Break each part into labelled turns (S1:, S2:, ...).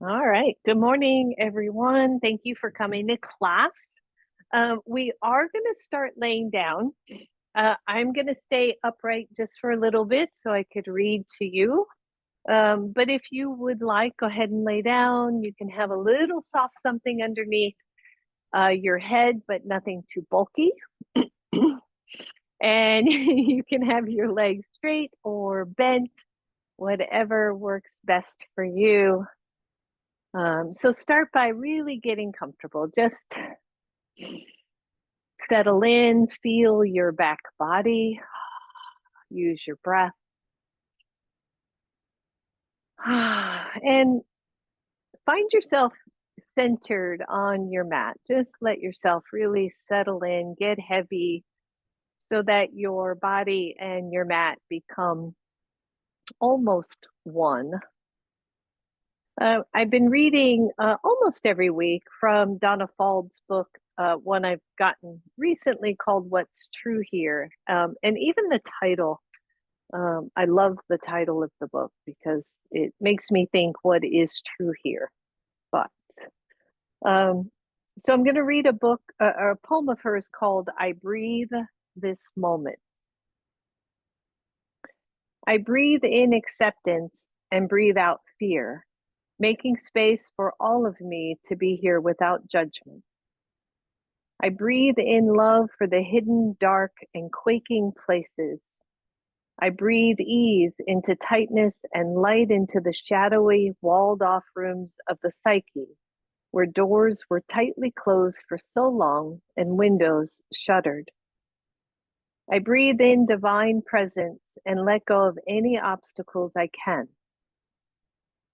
S1: All right. Good morning, everyone. Thank you for coming to class. We are going to start laying down. I'm going to stay upright just for a little bit so I could read to you. But if you would like, go ahead and lay down. You can have a little soft something underneath your head, but nothing too bulky. And you can have your legs straight or bent, whatever works best for you. So start by really getting comfortable. Just settle in, feel your back body, use your breath. And find yourself centered on your mat. Just let yourself really settle in, get heavy, so that your body and your mat become almost one. I've been reading almost every week from Donna Fald's book, one I've gotten recently called What's True Here. And even the title, I love the title of the book because it makes me think what is true here. But so I'm going to read a poem of hers called I Breathe This Moment. I breathe in acceptance and breathe out fear, making space for all of me to be here without judgment. I breathe in love for the hidden, dark, and quaking places. I breathe ease into tightness and light into the shadowy, walled off rooms of the psyche, where doors were tightly closed for so long and windows shuttered. I breathe in divine presence and let go of any obstacles I can.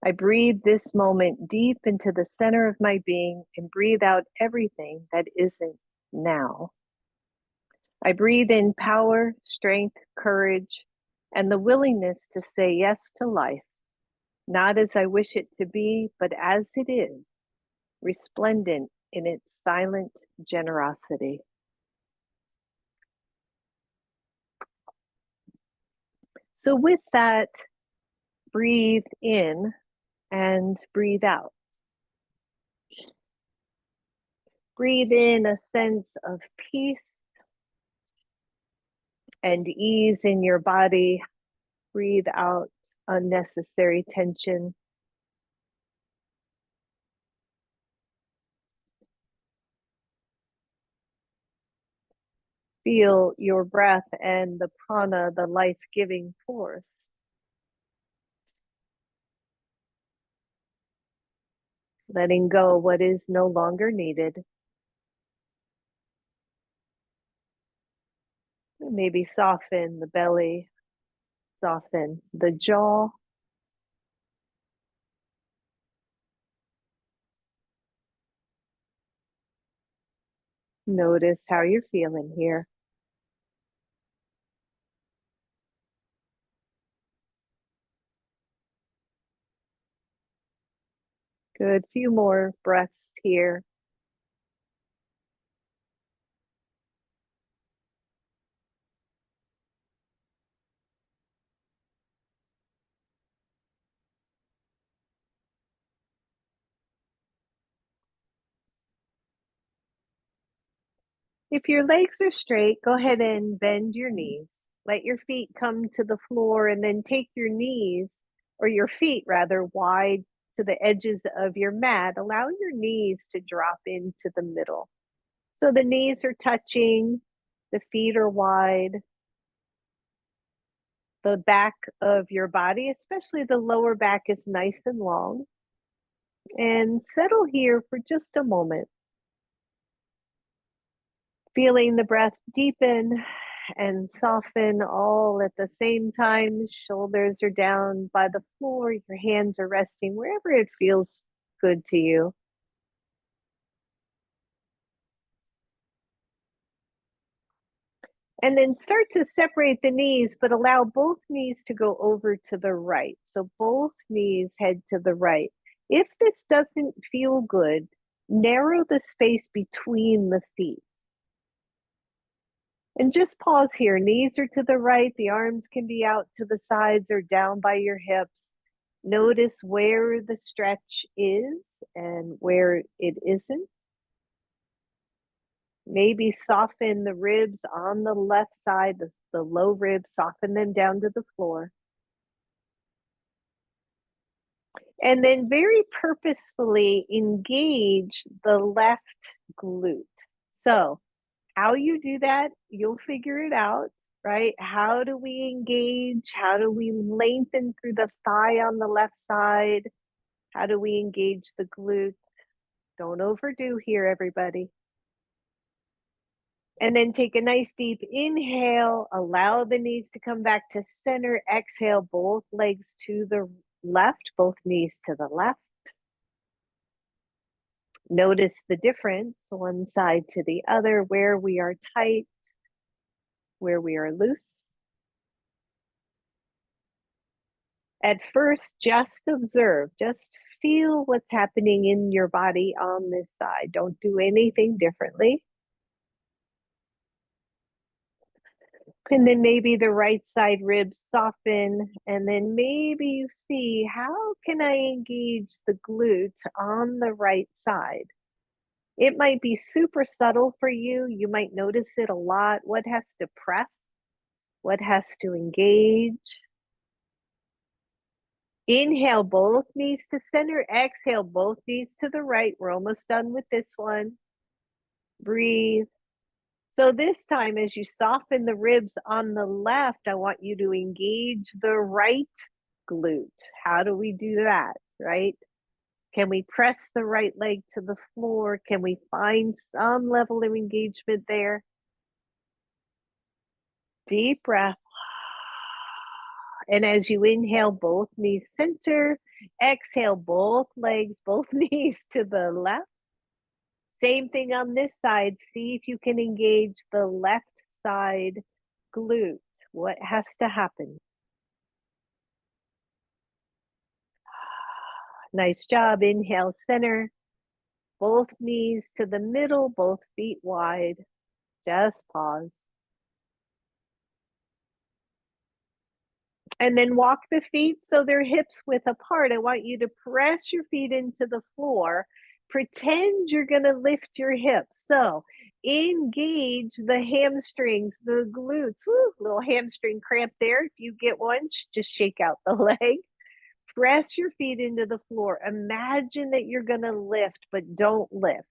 S1: I breathe this moment deep into the center of my being and breathe out everything that isn't now. I breathe in power, strength, courage, and the willingness to say yes to life, not as I wish it to be, but as it is, resplendent in its silent generosity. So, with that, breathe in and breathe out. Breathe in a sense of peace and ease in your body. Breathe out unnecessary tension. Feel your breath and the prana, the life-giving force. Letting go what is no longer needed. Maybe soften the belly, soften the jaw. Notice how you're feeling here. Good. Few more breaths here. If your legs are straight, go ahead and bend your knees. Let your feet come to the floor and then take your knees, or your feet rather, wide to the edges of your mat. Allow your knees to drop into the middle. So the knees are touching, the feet are wide. The back of your body, especially the lower back, is nice and long. And settle here for just a moment. Feeling the breath deepen and soften all at the same time. Shoulders are down by the floor. Your hands are resting wherever it feels good to you. And then start to separate the knees, but allow both knees to go over to the right. So both knees head to the right. If this doesn't feel good, narrow the space between the feet. And just pause here. Knees are to the right. The arms can be out to the sides or down by your hips. Notice where the stretch is and where it isn't. Maybe soften the ribs on the left side, the low ribs, soften them down to the floor. And then very purposefully engage the left glute. So, how you do that, you'll figure it out, right? How do we engage? How do we lengthen through the thigh on the left side? How do we engage the glute? Don't overdo here, everybody. And then take a nice deep inhale, allow the knees to come back to center. Exhale, both legs to the left, both knees to the left. Notice the difference, one side to the other, where we are tight, where we are loose. At first, just observe, just feel what's happening in your body on this side. Don't do anything differently. And then maybe the right side ribs soften, and then maybe you see, how can I engage the glute on the right side? It might be super subtle for you. You might notice it a lot. What has to press? What has to engage? Inhale, both knees to center. Exhale, both knees to the right. We're almost done with this one. Breathe. So this time, as you soften the ribs on the left, I want you to engage the right glute. How do we do that, right? Can we press the right leg to the floor? Can we find some level of engagement there? Deep breath. And as you inhale, both knees center. Exhale, both legs, both knees to the left. Same thing on this side. See if you can engage the left side glute. What has to happen? Nice job. Inhale, center. Both knees to the middle, both feet wide. Just pause. And then walk the feet so they're hips width apart. I want you to press your feet into the floor. Pretend you're going to lift your hips. So engage the hamstrings, the glutes. Woo, little hamstring cramp there. If you get one, just shake out the leg. Press your feet into the floor. Imagine that you're going to lift, but don't lift.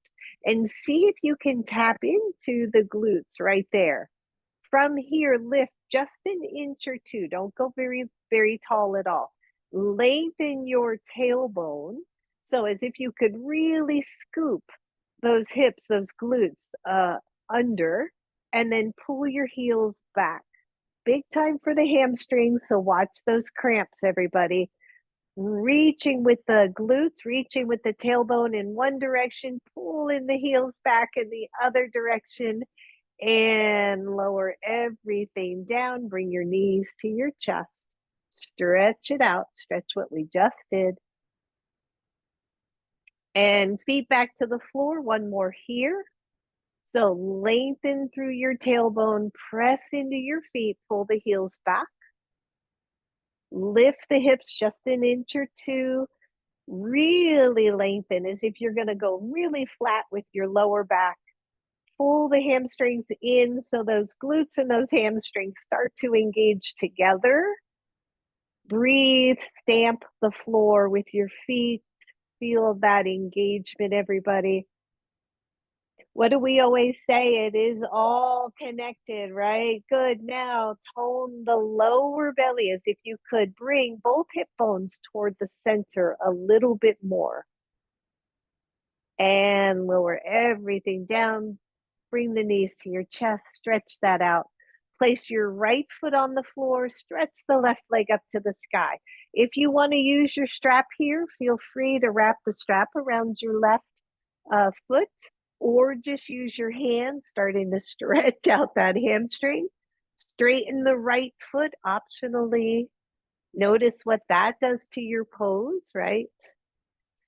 S1: And see if you can tap into the glutes right there. From here, lift just an inch or two. Don't go very, very tall at all. Lengthen your tailbone. So as if you could really scoop those hips, those glutes under, and then pull your heels back. Big time for the hamstrings. So watch those cramps, everybody. Reaching with the glutes, reaching with the tailbone in one direction, pulling the heels back in the other direction, and lower everything down. Bring your knees to your chest. Stretch it out. Stretch what we just did. And feet back to the floor. One more here. So lengthen through your tailbone. Press into your feet. Pull the heels back. Lift the hips just an inch or two. Really lengthen as if you're going to go really flat with your lower back. Pull the hamstrings in so those glutes and those hamstrings start to engage together. Breathe, stamp the floor with your feet. Feel that engagement, everybody. What do we always say? It is all connected, right? Good. Now, tone the lower belly as if you could bring both hip bones toward the center a little bit more. And lower everything down. Bring the knees to your chest. Stretch that out. Place your right foot on the floor. Stretch the left leg up to the sky. If you want to use your strap here, feel free to wrap the strap around your left foot, or just use your hand, starting to stretch out that hamstring. Straighten the right foot optionally. Notice what that does to your pose, right?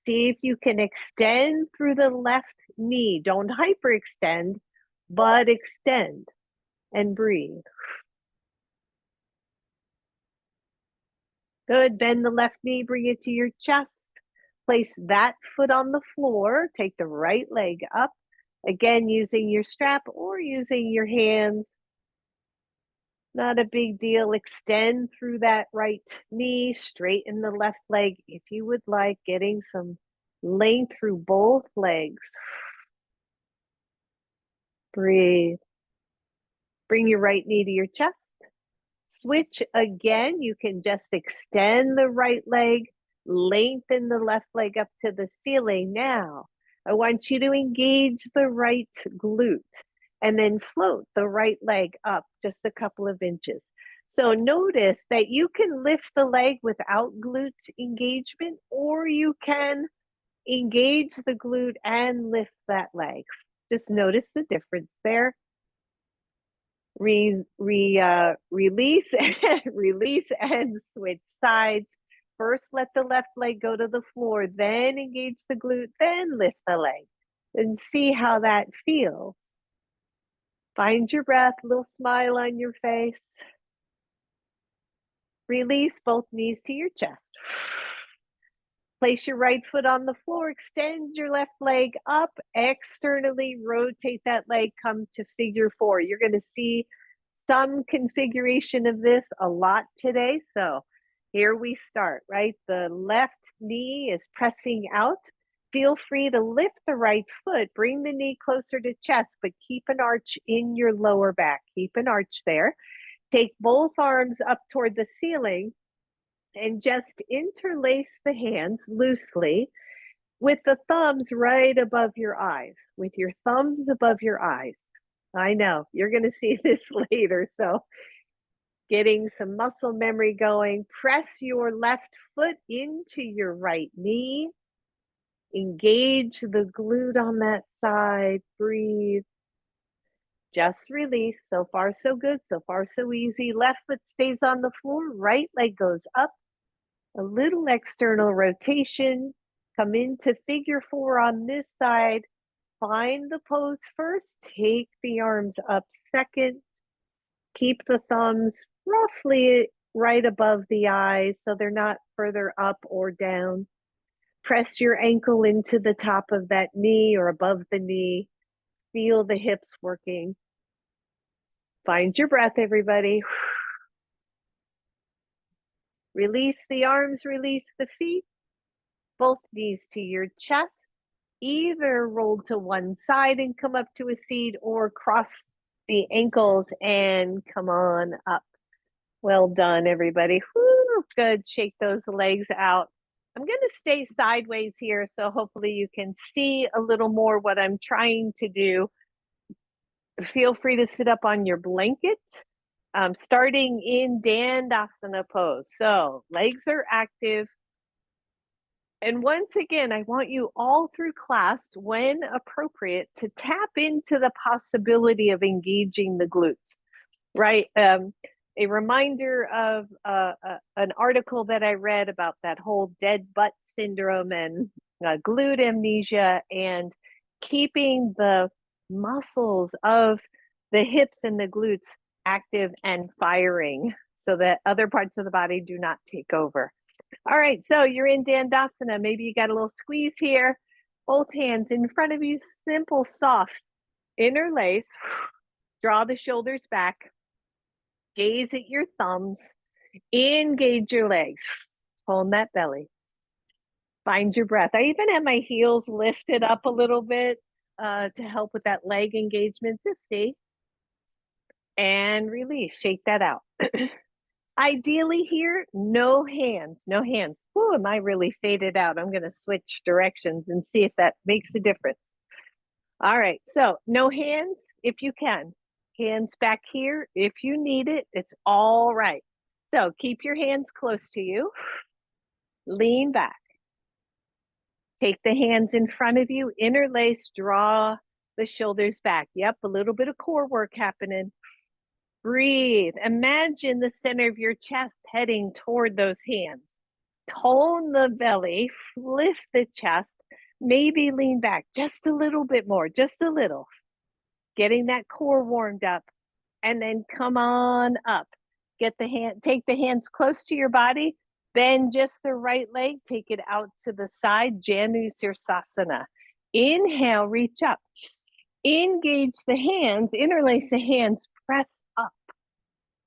S1: See if you can extend through the left knee. Don't hyperextend, but extend and breathe. Good. Bend the left knee, bring it to your chest. Place that foot on the floor. Take the right leg up. Again, using your strap or using your hands. Not a big deal. Extend through that right knee, straighten the left leg if you would like, getting some length through both legs. Breathe. Bring your right knee to your chest. Switch again. You can just extend the right leg, lengthen the left leg up to the ceiling. Now, I want you to engage the right glute and then float the right leg up just a couple of inches. So notice that you can lift the leg without glute engagement, or you can engage the glute and lift that leg. Just notice the difference there. Release release and switch sides. First, let the left leg go to the floor, then engage the glute, then lift the leg, and see how that feels. Find your breath, a little smile on your face. Release both knees to your chest. Place your right foot on the floor, extend your left leg up, externally rotate that leg, come to figure four. You're going to see some configuration of this a lot today. So here we start, right? The left knee is pressing out. Feel free to lift the right foot, bring the knee closer to chest, but keep an arch in your lower back. Keep an arch there. Take both arms up toward the ceiling and just interlace the hands loosely with the thumbs right above your eyes, with your thumbs above your eyes. I know you're going to see this later, so getting some muscle memory going. Press your left foot into your right knee. Engage the glute on that side. Breathe. Just release. So far, so good. So far, so easy. Left foot stays on the floor. Right leg goes up. A little external rotation. Come into figure four on this side. Find the pose first. Take the arms up second. Keep the thumbs roughly right above the eyes so they're not further up or down. Press your ankle into the top of that knee or above the knee. Feel the hips working. Find your breath, everybody. Release the arms, release the feet. Both knees to your chest. Either roll to one side and come up to a seat, or cross the ankles and come on up. Well done, everybody. Woo, good. Shake those legs out. I'm going to stay sideways here, so hopefully you can see a little more what I'm trying to do. Feel free to sit up on your blanket, starting in Dandasana pose. So legs are active. And once again, I want you all through class, when appropriate, to tap into the possibility of engaging the glutes, right? A reminder of an article that I read about that whole dead butt syndrome and glute amnesia, and keeping the muscles of the hips and the glutes active and firing so that other parts of the body do not take over. All right, so you're in Dandasana. Maybe you got a little squeeze here. Both hands in front of you, simple, soft. Interlace. Draw the shoulders back. Gaze at your thumbs. Engage your legs. Hold that belly. Find your breath. I even have my heels lifted up a little bit to help with that leg engagement. Just see. And release. Shake that out. Ideally here, no hands, no hands. Whoa, am I really faded out? I'm going to switch directions and see if that makes a difference. All right, so no hands if you can. Hands back here if you need it. It's all right. So keep your hands close to you. Lean back. Take the hands in front of you. Interlace, draw the shoulders back. Yep, a little bit of core work happening. Breathe. Imagine the center of your chest heading toward those hands. Tone the belly, lift the chest, maybe lean back just a little bit more, just a little. Getting that core warmed up, and then come on up. Take the hands close to your body. Bend just the right leg, take it out to the side, Janu Sirsasana. Inhale, reach up. Engage the hands, interlace the hands, press up.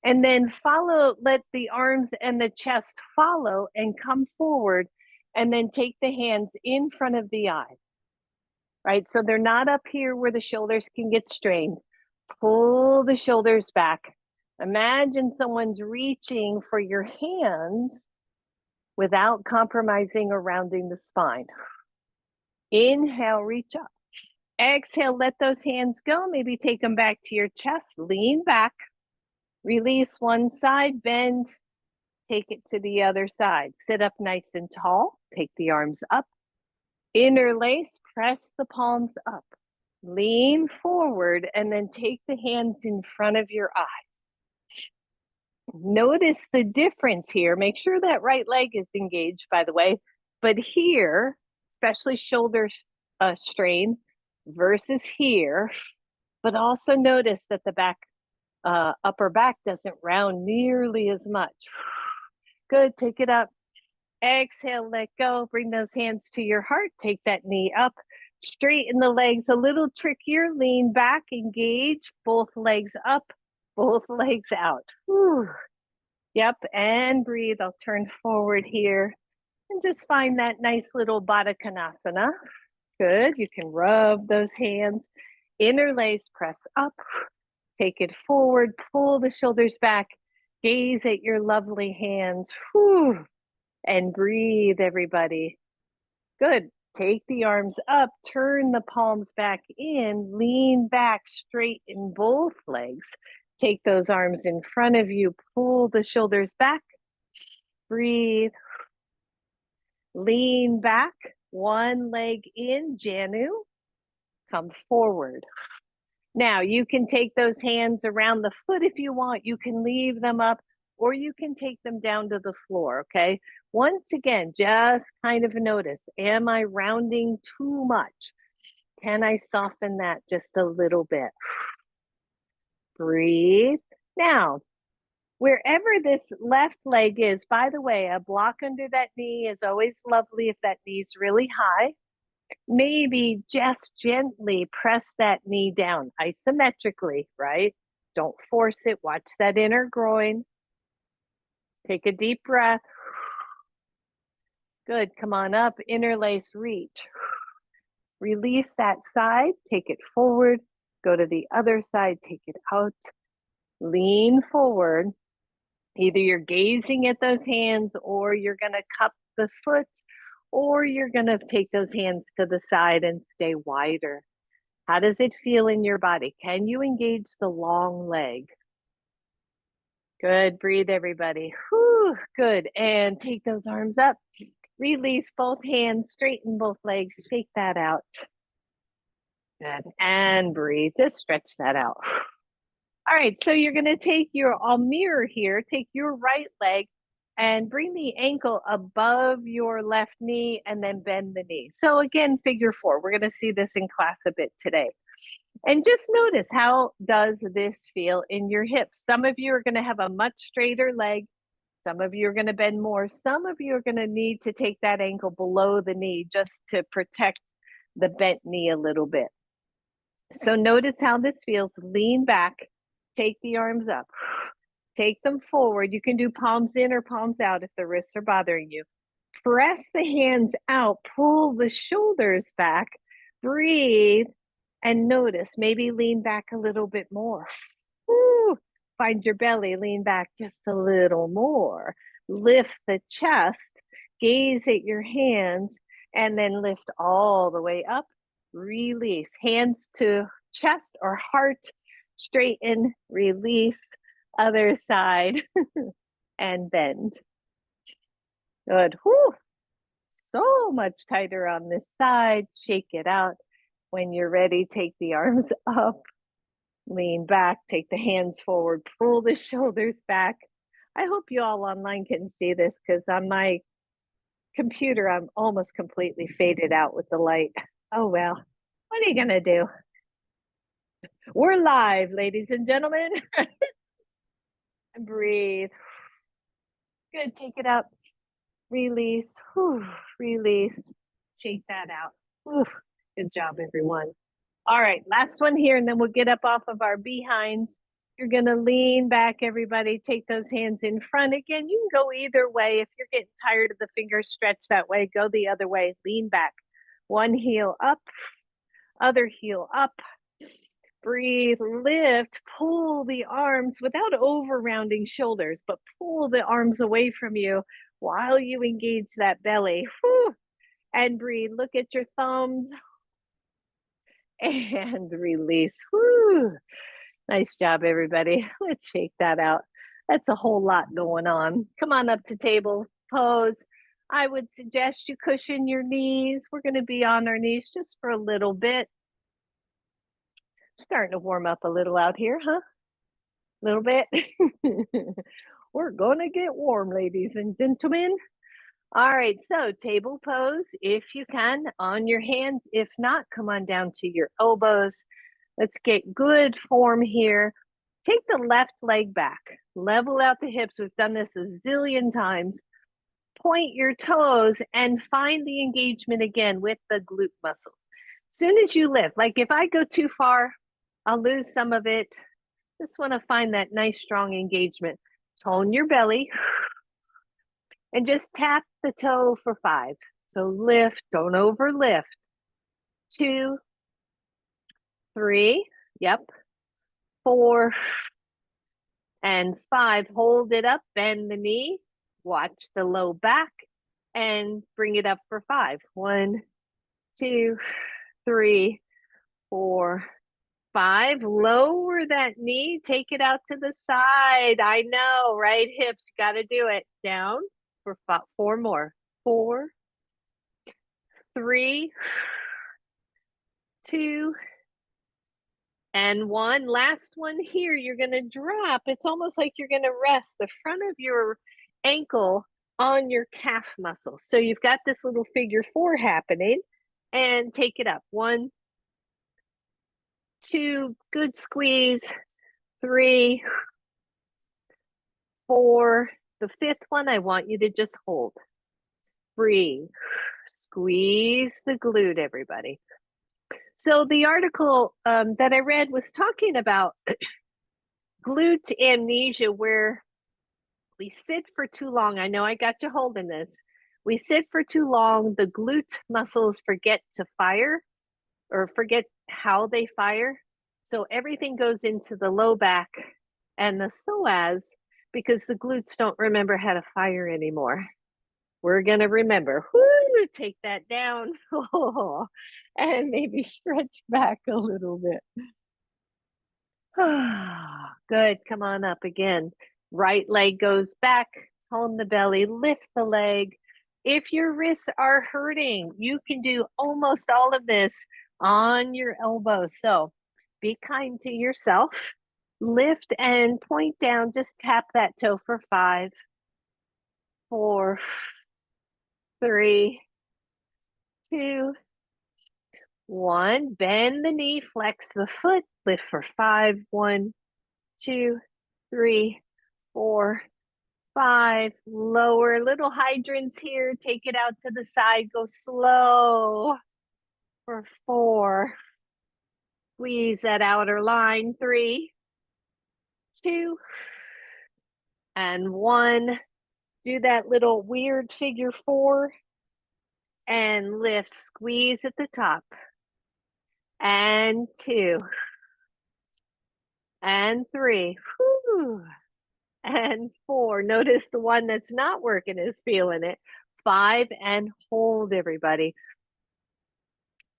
S1: And then follow, let the arms and the chest follow and come forward. And then take the hands in front of the eye, right? So they're not up here where the shoulders can get strained. Pull the shoulders back. Imagine someone's reaching for your hands without compromising or rounding the spine. Inhale, reach up. Exhale, let those hands go. Maybe take them back to your chest. Lean back. Release one side, bend. Take it to the other side. Sit up nice and tall. Take the arms up. Interlace, press the palms up. Lean forward and then take the hands in front of your eyes. Notice the difference here. Make sure that right leg is engaged, by the way. But here, especially shoulder strain versus here, but also notice that the back, upper back doesn't round nearly as much. Good, take it up. Exhale, let go. Bring those hands to your heart. Take that knee up. Straighten the legs a little trickier. Lean back, engage. Both legs up, both legs out. Whew. Yep, and breathe. I'll turn forward here and just find that nice little Baddha Konasana. Good, you can rub those hands. Interlace, press up. Take it forward, pull the shoulders back. Gaze at your lovely hands. Whew. And breathe, everybody. Good. Take the arms up, turn the palms back in, lean back, straighten both legs. Take those arms in front of you, pull the shoulders back, breathe. Lean back, one leg in, Janu, come forward. Now you can take those hands around the foot if you want, you can leave them up, or you can take them down to the floor, okay? Once again, just kind of notice, am I rounding too much? Can I soften that just a little bit? Breathe. Now, wherever this left leg is, by the way, a block under that knee is always lovely if that knee's really high. Maybe just gently press that knee down isometrically, right? Don't force it. Watch that inner groin. Take a deep breath. Good. Come on up. Interlace, reach. Release that side. Take it forward. Go to the other side. Take it out. Lean forward. Either you're gazing at those hands or you're going to cup the foot or you're going to take those hands to the side and stay wider. How does it feel in your body? Can you engage the long leg? Good. Breathe, everybody. Whew, good. And take those arms up. Release both hands. Straighten both legs. Shake that out. Good. And breathe. Just stretch that out. All right. So you're going to take I'll mirror here. Take your right leg and bring the ankle above your left knee and then bend the knee. So again, figure four. We're going to see this in class a bit today. And just notice, how does this feel in your hips? Some of you are going to have a much straighter leg. Some of you are going to bend more. Some of you are going to need to take that ankle below the knee just to protect the bent knee a little bit. So notice how this feels. Lean back. Take the arms up. Take them forward. You can do palms in or palms out if the wrists are bothering you. Press the hands out. Pull the shoulders back. Breathe. And notice, maybe lean back a little bit more. Woo. Find your belly, lean back just a little more. Lift the chest, gaze at your hands, and then lift all the way up. Release, hands to chest or heart, straighten, release, other side, and bend. Good. Whew. So much tighter on this side. Shake it out. When you're ready, take the arms up, lean back, take the hands forward, pull the shoulders back. I hope you all online can see this because on my computer, I'm almost completely faded out with the light. Oh, well, what are you going to do? We're live, ladies and gentlemen. And breathe. Good, take it up. release, whew, release. Shake that out. Whew. Good job, everyone. All right, last one here, and then we'll get up off of our behinds. You're gonna lean back, everybody. Take those hands in front. Again, you can go either way. If you're getting tired of the fingers stretched that way, go the other way. Lean back. One heel up, other heel up. Breathe, lift, pull the arms without over rounding shoulders, but pull the arms away from you while you engage that belly. Whew. And breathe. Look at your thumbs and release. Whew. Nice job, everybody. Let's shake that out. That's a whole lot going on. Come on up to table pose. I would suggest you cushion your knees. We're going to be on our knees just for a little bit. Starting to warm up a little out here, huh? A little bit. We're going to get warm, ladies and gentlemen. All right, so table pose, if you can, on your hands. If not, come on down to your elbows. Let's get good form here. Take the left leg back, level out the hips. We've done this a zillion times. Point your toes and find the engagement again with the glute muscles. Soon as you lift, like if I go too far, I'll lose some of it. Just want to find that nice strong engagement. Tone your belly and just tap the toe for 5. So lift, don't overlift. 2, 3, yep. 4 and 5. Hold it up, bend the knee, watch the low back, and bring it up for 5. 1, 2, 3, 4, 5. Lower that knee, take it out to the side. I know, right hips, got to do it. Down for 4 more. 4, 3, 2, and 1. Last one here. You're going to drop. It's almost like you're going to rest the front of your ankle on your calf muscle. So you've got this little figure 4 happening, and take it up. 1, 2, good squeeze. 3, 4. The 5th one, I want you to just hold. Breathe. Squeeze the glute, everybody. So the article that I read was talking about glute amnesia, where we sit for too long. I know I got you holding this. We sit for too long. The glute muscles forget to fire or forget how they fire. So everything goes into the low back and the psoas because the glutes don't remember how to fire anymore. We're going to remember. Whoo, take that down. And maybe stretch back a little bit. Good. Come on up again. Right leg goes back. Tone the belly. Lift the leg. If your wrists are hurting, you can do almost all of this on your elbows. So be kind to yourself. Lift and point down. Just tap that toe for 5, 4, 3, 2, 1. Bend the knee, flex the foot, lift for 5. 1, 2, 3, 4, 5. Lower, little hydrants here. Take it out to the side. Go slow for 4. Squeeze that outer line. 3, 2, and 1. Do that little weird figure 4 and lift. Squeeze at the top. And 2. And 3. Whew. And 4. Notice the one that's not working is feeling it. 5 and hold, everybody.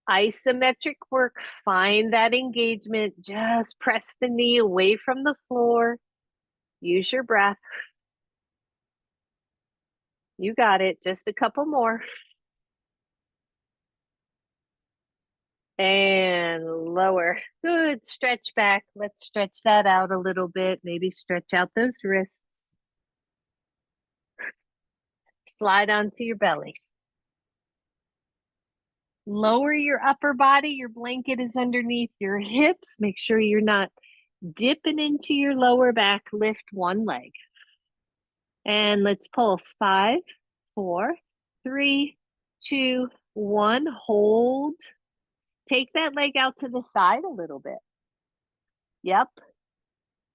S1: Isometric work. Find that engagement. Just press the knee away from the floor. Use your breath. You got it. Just a couple more. And lower. Good. Stretch back. Let's stretch that out a little bit. Maybe stretch out those wrists. Slide onto your belly. Lower your upper body. Your blanket is underneath your hips. Make sure you're not dipping into your lower back. Lift one leg. And let's pulse. 5, 4, 3, 2, 1. Hold. Take that leg out to the side a little bit. Yep.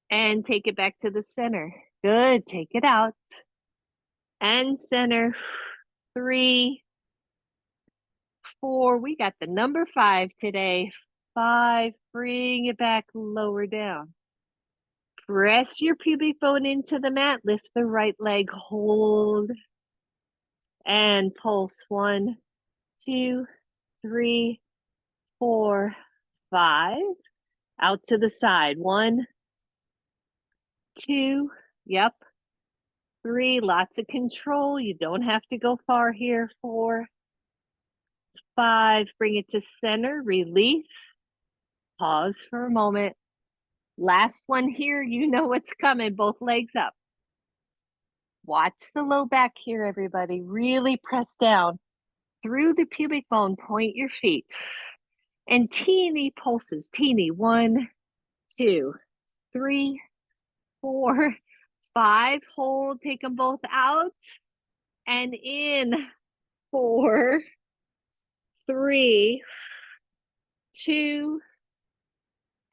S1: And take it back to the center. Good. Take it out. And center. 3, 4. We got the number 5 today. 5. Bring it back, lower down. Press your pubic bone into the mat. Lift the right leg. Hold. And pulse. 1, 2, 3, 4, 5. Out to the side. 1, 2. Yep. 3. Lots of control. You don't have to go far here. 4, 5. Bring it to center. Release. Pause for a moment. Last one here. You know what's coming. Both legs up. Watch the low back here, everybody. Really press down through the pubic bone. Point your feet. And teeny pulses. Teeny. 1, 2, 3, 4, 5. Hold. Take them both out. And in. 4, 3, 2,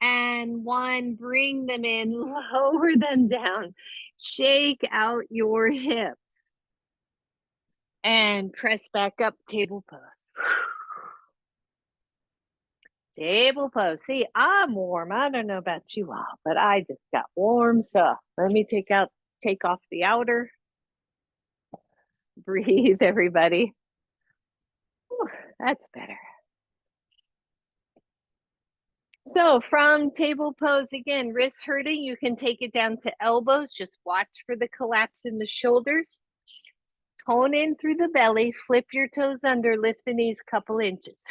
S1: and 1. Bring them in. Lower them down. Shake out your hips. And press back up. Table pose. Table pose. See, I'm warm. I don't know about you all, but I just got warm. So let me take off the outer. Breathe, everybody. Whew, that's better. So from table pose, again, wrists hurting, you can take it down to elbows. Just watch for the collapse in the shoulders. Tone in through the belly. Flip your toes under. Lift the knees a couple inches.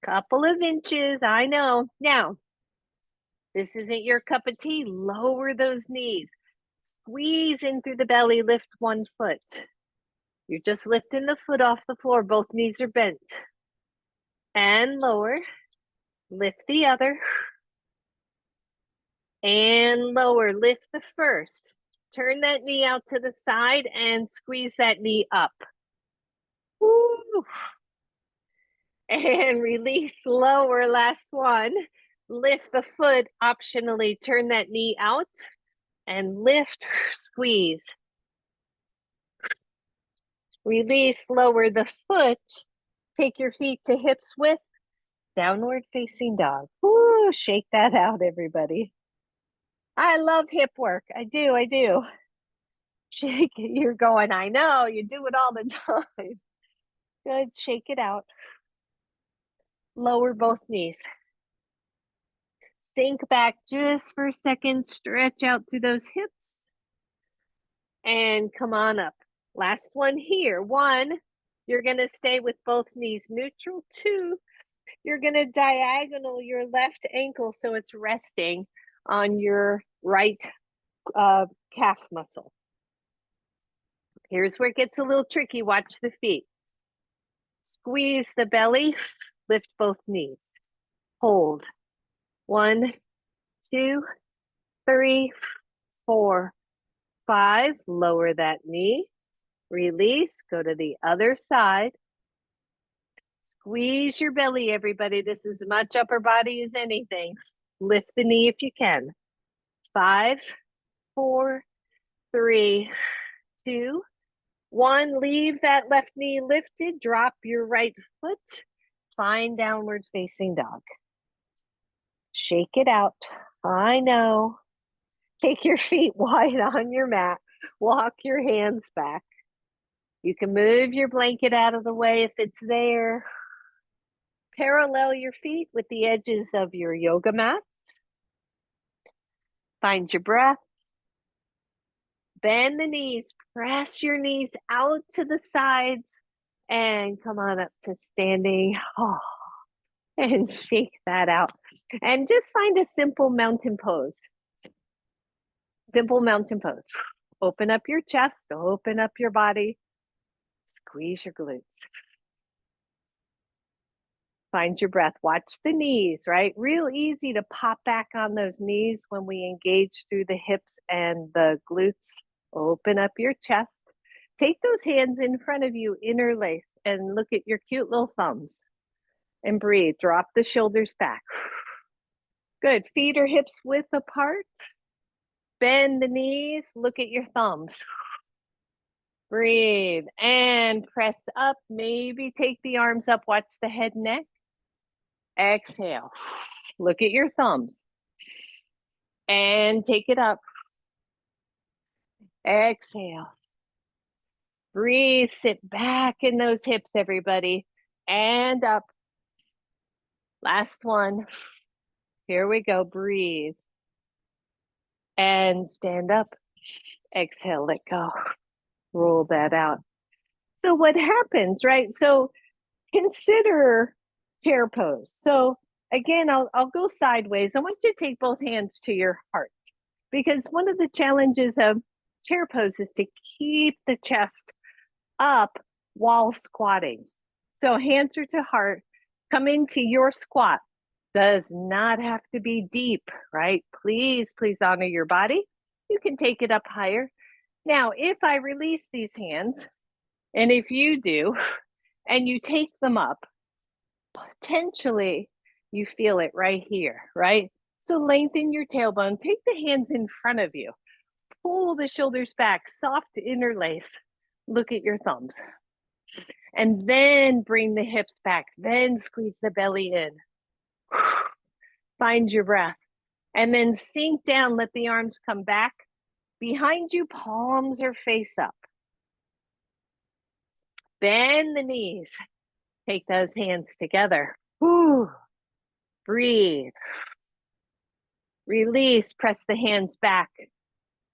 S1: Couple of inches, I know. Now, this isn't your cup of tea. Lower those knees. Squeeze in through the belly. Lift one foot. You're just lifting the foot off the floor. Both knees are bent. And lower. Lift the other. And lower. Lift the first. Turn that knee out to the side and squeeze that knee up. Woo. And release, lower, last one. Lift the foot, optionally turn that knee out and lift, squeeze. Release, lower the foot. Take your feet to hips width, downward facing dog. Woo, shake that out, everybody. I love hip work. I do. Shake it. You're going, I know, you do it all the time. Good, shake it out. Lower both knees. Sink back just for a second. Stretch out through those hips. And come on up. Last one here. 1, you're going to stay with both knees neutral. 2, you're going to diagonal your left ankle so it's resting on your right calf muscle. Here's where it gets a little tricky. Watch the feet. Squeeze the belly. Lift both knees. Hold. 1, 2, 3, 4, 5. Lower that knee. Release. Go to the other side. Squeeze your belly, everybody. This is as much upper body as anything. Lift the knee if you can. 5, 4, 3, 2, 1. Leave that left knee lifted. Drop your right foot. Find downward facing dog. Shake it out. I know. Take your feet wide on your mat. Walk your hands back. You can move your blanket out of the way if it's there. Parallel your feet with the edges of your yoga mats. Find your breath. Bend the knees. Press your knees out to the sides. And come on up to standing. Oh, and shake that out. And just find a simple mountain pose. Simple mountain pose. Open up your chest. Open up your body. Squeeze your glutes. Find your breath. Watch the knees, right? Real easy to pop back on those knees when we engage through the hips and the glutes. Open up your chest. Take those hands in front of you, interlace, and look at your cute little thumbs. And breathe. Drop the shoulders back. Good. Feet or hips width apart. Bend the knees. Look at your thumbs. Breathe and press up. Maybe take the arms up. Watch the head, neck. Exhale. Look at your thumbs. And take it up. Exhale. Breathe. Sit back in those hips, everybody. And up. Last one. Here we go. Breathe. And stand up. Exhale. Let go. Roll that out. So what happens, right? So consider chair pose. So again, I'll go sideways. I want you to take both hands to your heart, because one of the challenges of chair pose is to keep the chest up while squatting. So hands are to heart. Come into your squat. Does not have to be deep, right? Please honor your body. You can take it up higher. Now, if I release these hands, and if you do, and you take them up, potentially you feel it right here, right? So lengthen your tailbone, take the hands in front of you, pull the shoulders back, soft interlace, look at your thumbs. And then bring the hips back, then squeeze the belly in. Find your breath. And then sink down, let the arms come back. Behind you, palms are face up. Bend the knees. Take those hands together. Whew. Breathe. Release, press the hands back.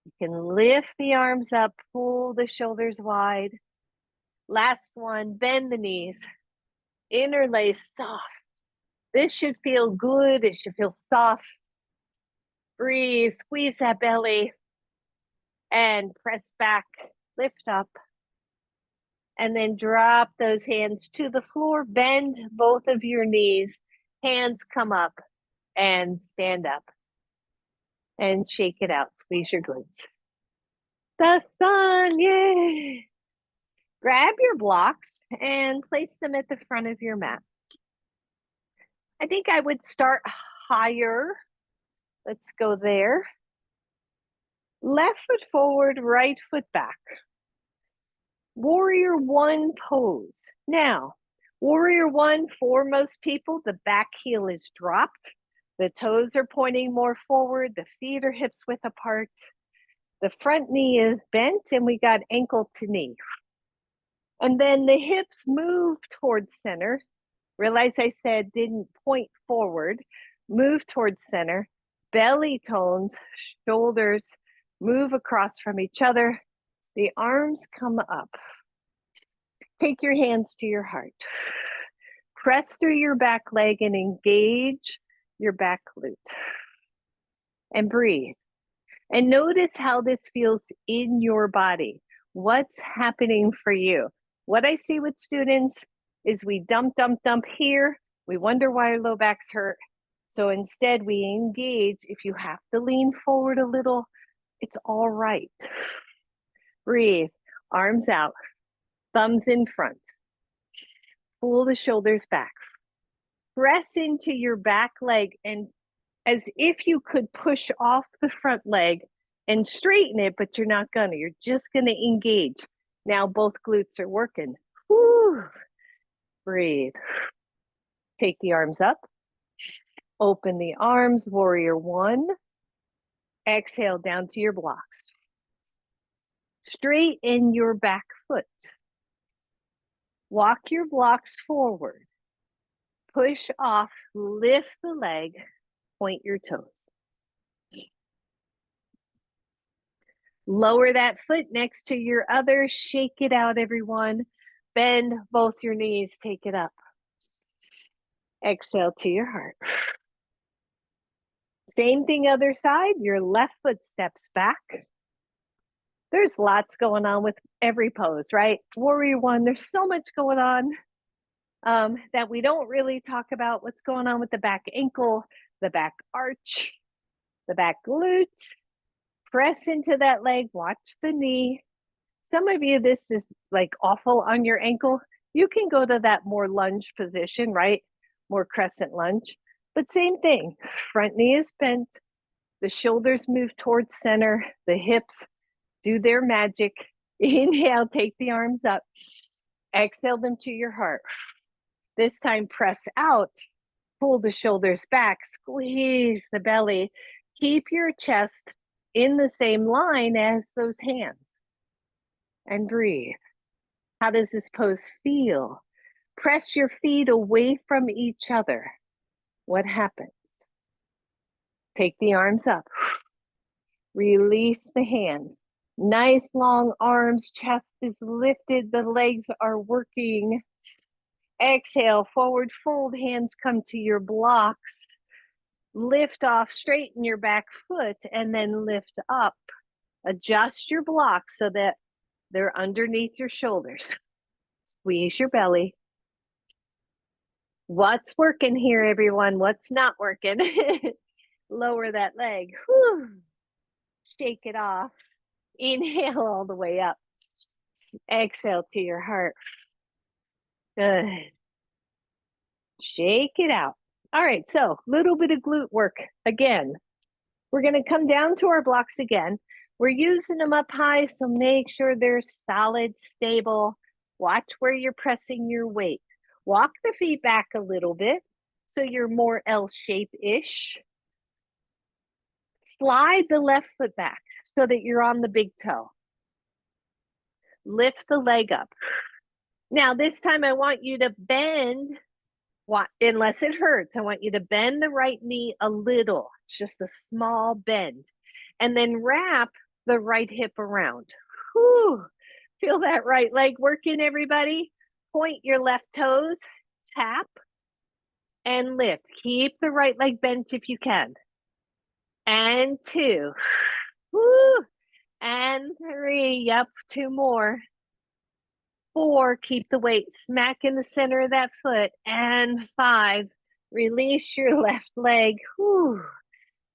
S1: You can lift the arms up, pull the shoulders wide. Last one, bend the knees. Interlace soft. This should feel good. It should feel soft. Breathe, squeeze that belly. And press back, lift up. And then drop those hands to the floor. Bend both of your knees. Hands come up and stand up. And shake it out. Squeeze your glutes. The sun, yay! Grab your blocks and place them at the front of your mat. I think I would start higher. Let's go there. Left foot forward, right foot back. Warrior one pose. Now, warrior one, for most people, the back heel is dropped. The toes are pointing more forward. The feet are hips width apart. The front knee is bent and we got ankle to knee. And then the hips move towards center. Realize I said didn't point forward. Move towards center. Belly tones, shoulders move across from each other. The arms come up. Take your hands to your heart. Press through your back leg and engage your back glute. And breathe. And notice how this feels in your body. What's happening for you? What I see with students is we dump here. We wonder why our low backs hurt. So instead we engage. If you have to lean forward a little, it's all right. Breathe, arms out, thumbs in front. Pull the shoulders back. Press into your back leg and as if you could push off the front leg and straighten it, but you're not gonna. You're just gonna engage. Now both glutes are working. Whew. Breathe. Take the arms up. Open the arms, warrior one. Exhale down to your blocks. Straighten your back foot. Walk your blocks forward. Push off, lift the leg, point your toes. Lower that foot next to your other, shake it out, everyone. Bend both your knees, take it up. Exhale to your heart. Same thing other side, your left foot steps back. There's lots going on with every pose, right? Warrior one, there's so much going on that we don't really talk about what's going on with the back ankle, the back arch, the back glute. Press into that leg, watch the knee. Some of you, this is like awful on your ankle. You can go to that more lunge position, right? More crescent lunge. But same thing, front knee is bent, the shoulders move towards center, the hips do their magic. Inhale, take the arms up. Exhale them to your heart. This time, press out, pull the shoulders back, squeeze the belly. Keep your chest in the same line as those hands. And breathe. How does this pose feel? Press your feet away from each other. What happens? Take the arms up. Release the hands. Nice long arms, chest is lifted, the legs are working. Exhale, forward fold, hands come to your blocks. Lift off, straighten your back foot, and then lift up. Adjust your blocks so that they're underneath your shoulders. Squeeze your belly. What's working here, everyone? What's not working? Lower that leg. Whew. Shake it off. Inhale all the way up. Exhale to your heart. Good. Shake it out. All right, so a little bit of glute work again. We're going to come down to our blocks again. We're using them up high, so make sure they're solid, stable. Watch where you're pressing your weight. Walk the feet back a little bit so you're more L-shape-ish. Slide the left foot back so that you're on the big toe. Lift the leg up. Now, this time I want you to bend, unless it hurts, I want you to bend the right knee a little. It's just a small bend. And then wrap the right hip around. Whew. Feel that right leg working, everybody? Point your left toes, tap, and lift. Keep the right leg bent if you can. And 2. Woo. And 3. Yep, 2 more. 4, keep the weight smack in the center of that foot. And 5, release your left leg. Whew.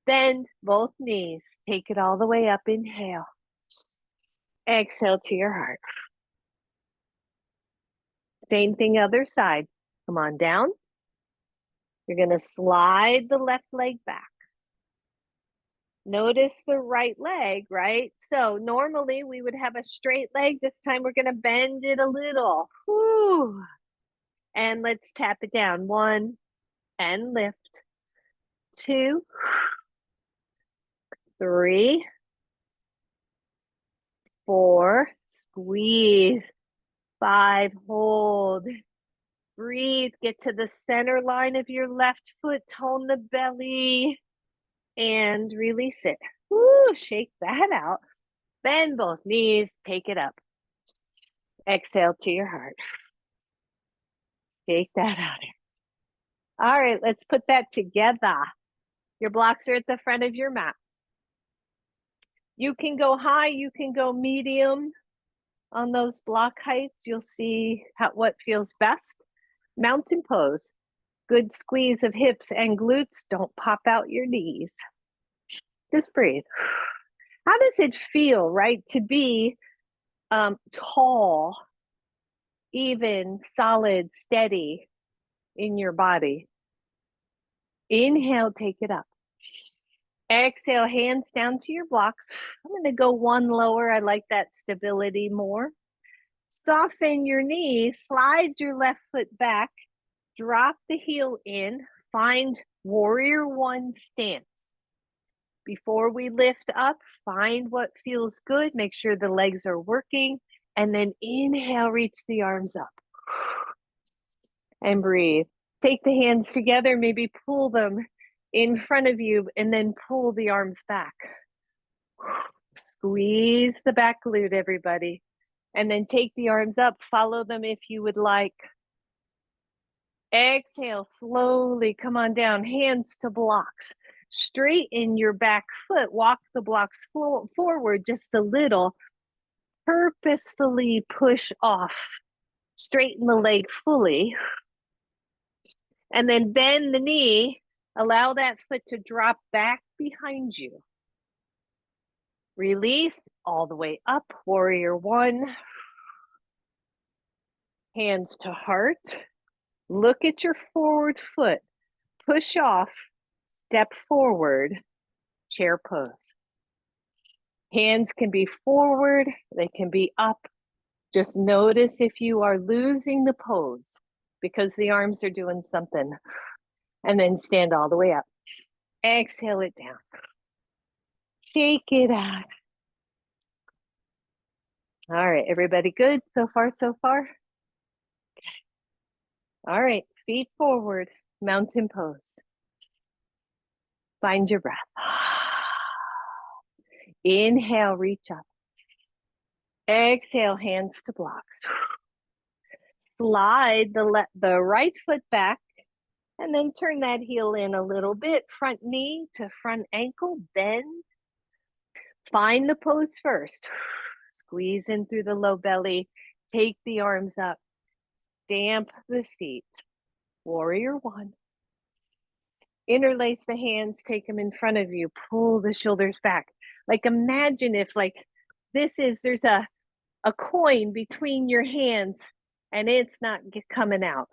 S1: Bend both knees. Take it all the way up. Inhale. Exhale to your heart. Same thing, other side. Come on down. You're going to slide the left leg back. Notice the right leg, right? So normally we would have a straight leg. This time we're going to bend it a little. Whew. And let's tap it down. 1, and lift. 2, 3, 4, squeeze. 5, hold. Breathe, get to the center line of your left foot, tone the belly, and release it. Woo, shake that out. Bend both knees, take it up. Exhale to your heart. Shake that out. All right, let's put that together. Your blocks are at the front of your mat. You can go high, you can go medium on those block heights. You'll see what feels best. Mountain pose. Good squeeze of hips and glutes. Don't pop out your knees. Just breathe. How does it feel, right, to be tall, even, solid, steady in your body? Inhale, take it up. Exhale, hands down to your blocks. I'm going to go 1 lower. I like that stability more. Soften your knee, slide your left foot back, drop the heel in, find warrior 1 stance. Before we lift up, find what feels good. Make sure the legs are working. And then inhale, reach the arms up. And breathe. Take the hands together, maybe pull them in front of you, and then pull the arms back. Squeeze the back glute, everybody. And then take the arms up. Follow them if you would like. Exhale, slowly come on down, hands to blocks. Straighten your back foot, walk the blocks forward just a little. Purposefully push off. Straighten the leg fully. And then bend the knee. Allow that foot to drop back behind you. Release all the way up, warrior one. Hands to heart. Look at your forward foot. Push off, step forward, chair pose. Hands can be forward, they can be up. Just notice if you are losing the pose because the arms are doing something. And then stand all the way up. Exhale it down. Shake it out. All right, everybody good so far, so far? All right, feet forward, mountain pose. Find your breath. Inhale, reach up. Exhale, hands to blocks. Slide the right foot back and then turn that heel in a little bit. Front knee to front ankle, bend. Find the pose first. Squeeze in through the low belly. Take the arms up. Stamp the feet. Warrior one. Interlace the hands, take them in front of you, pull the shoulders back. Like imagine if there's a coin between your hands and it's not coming out.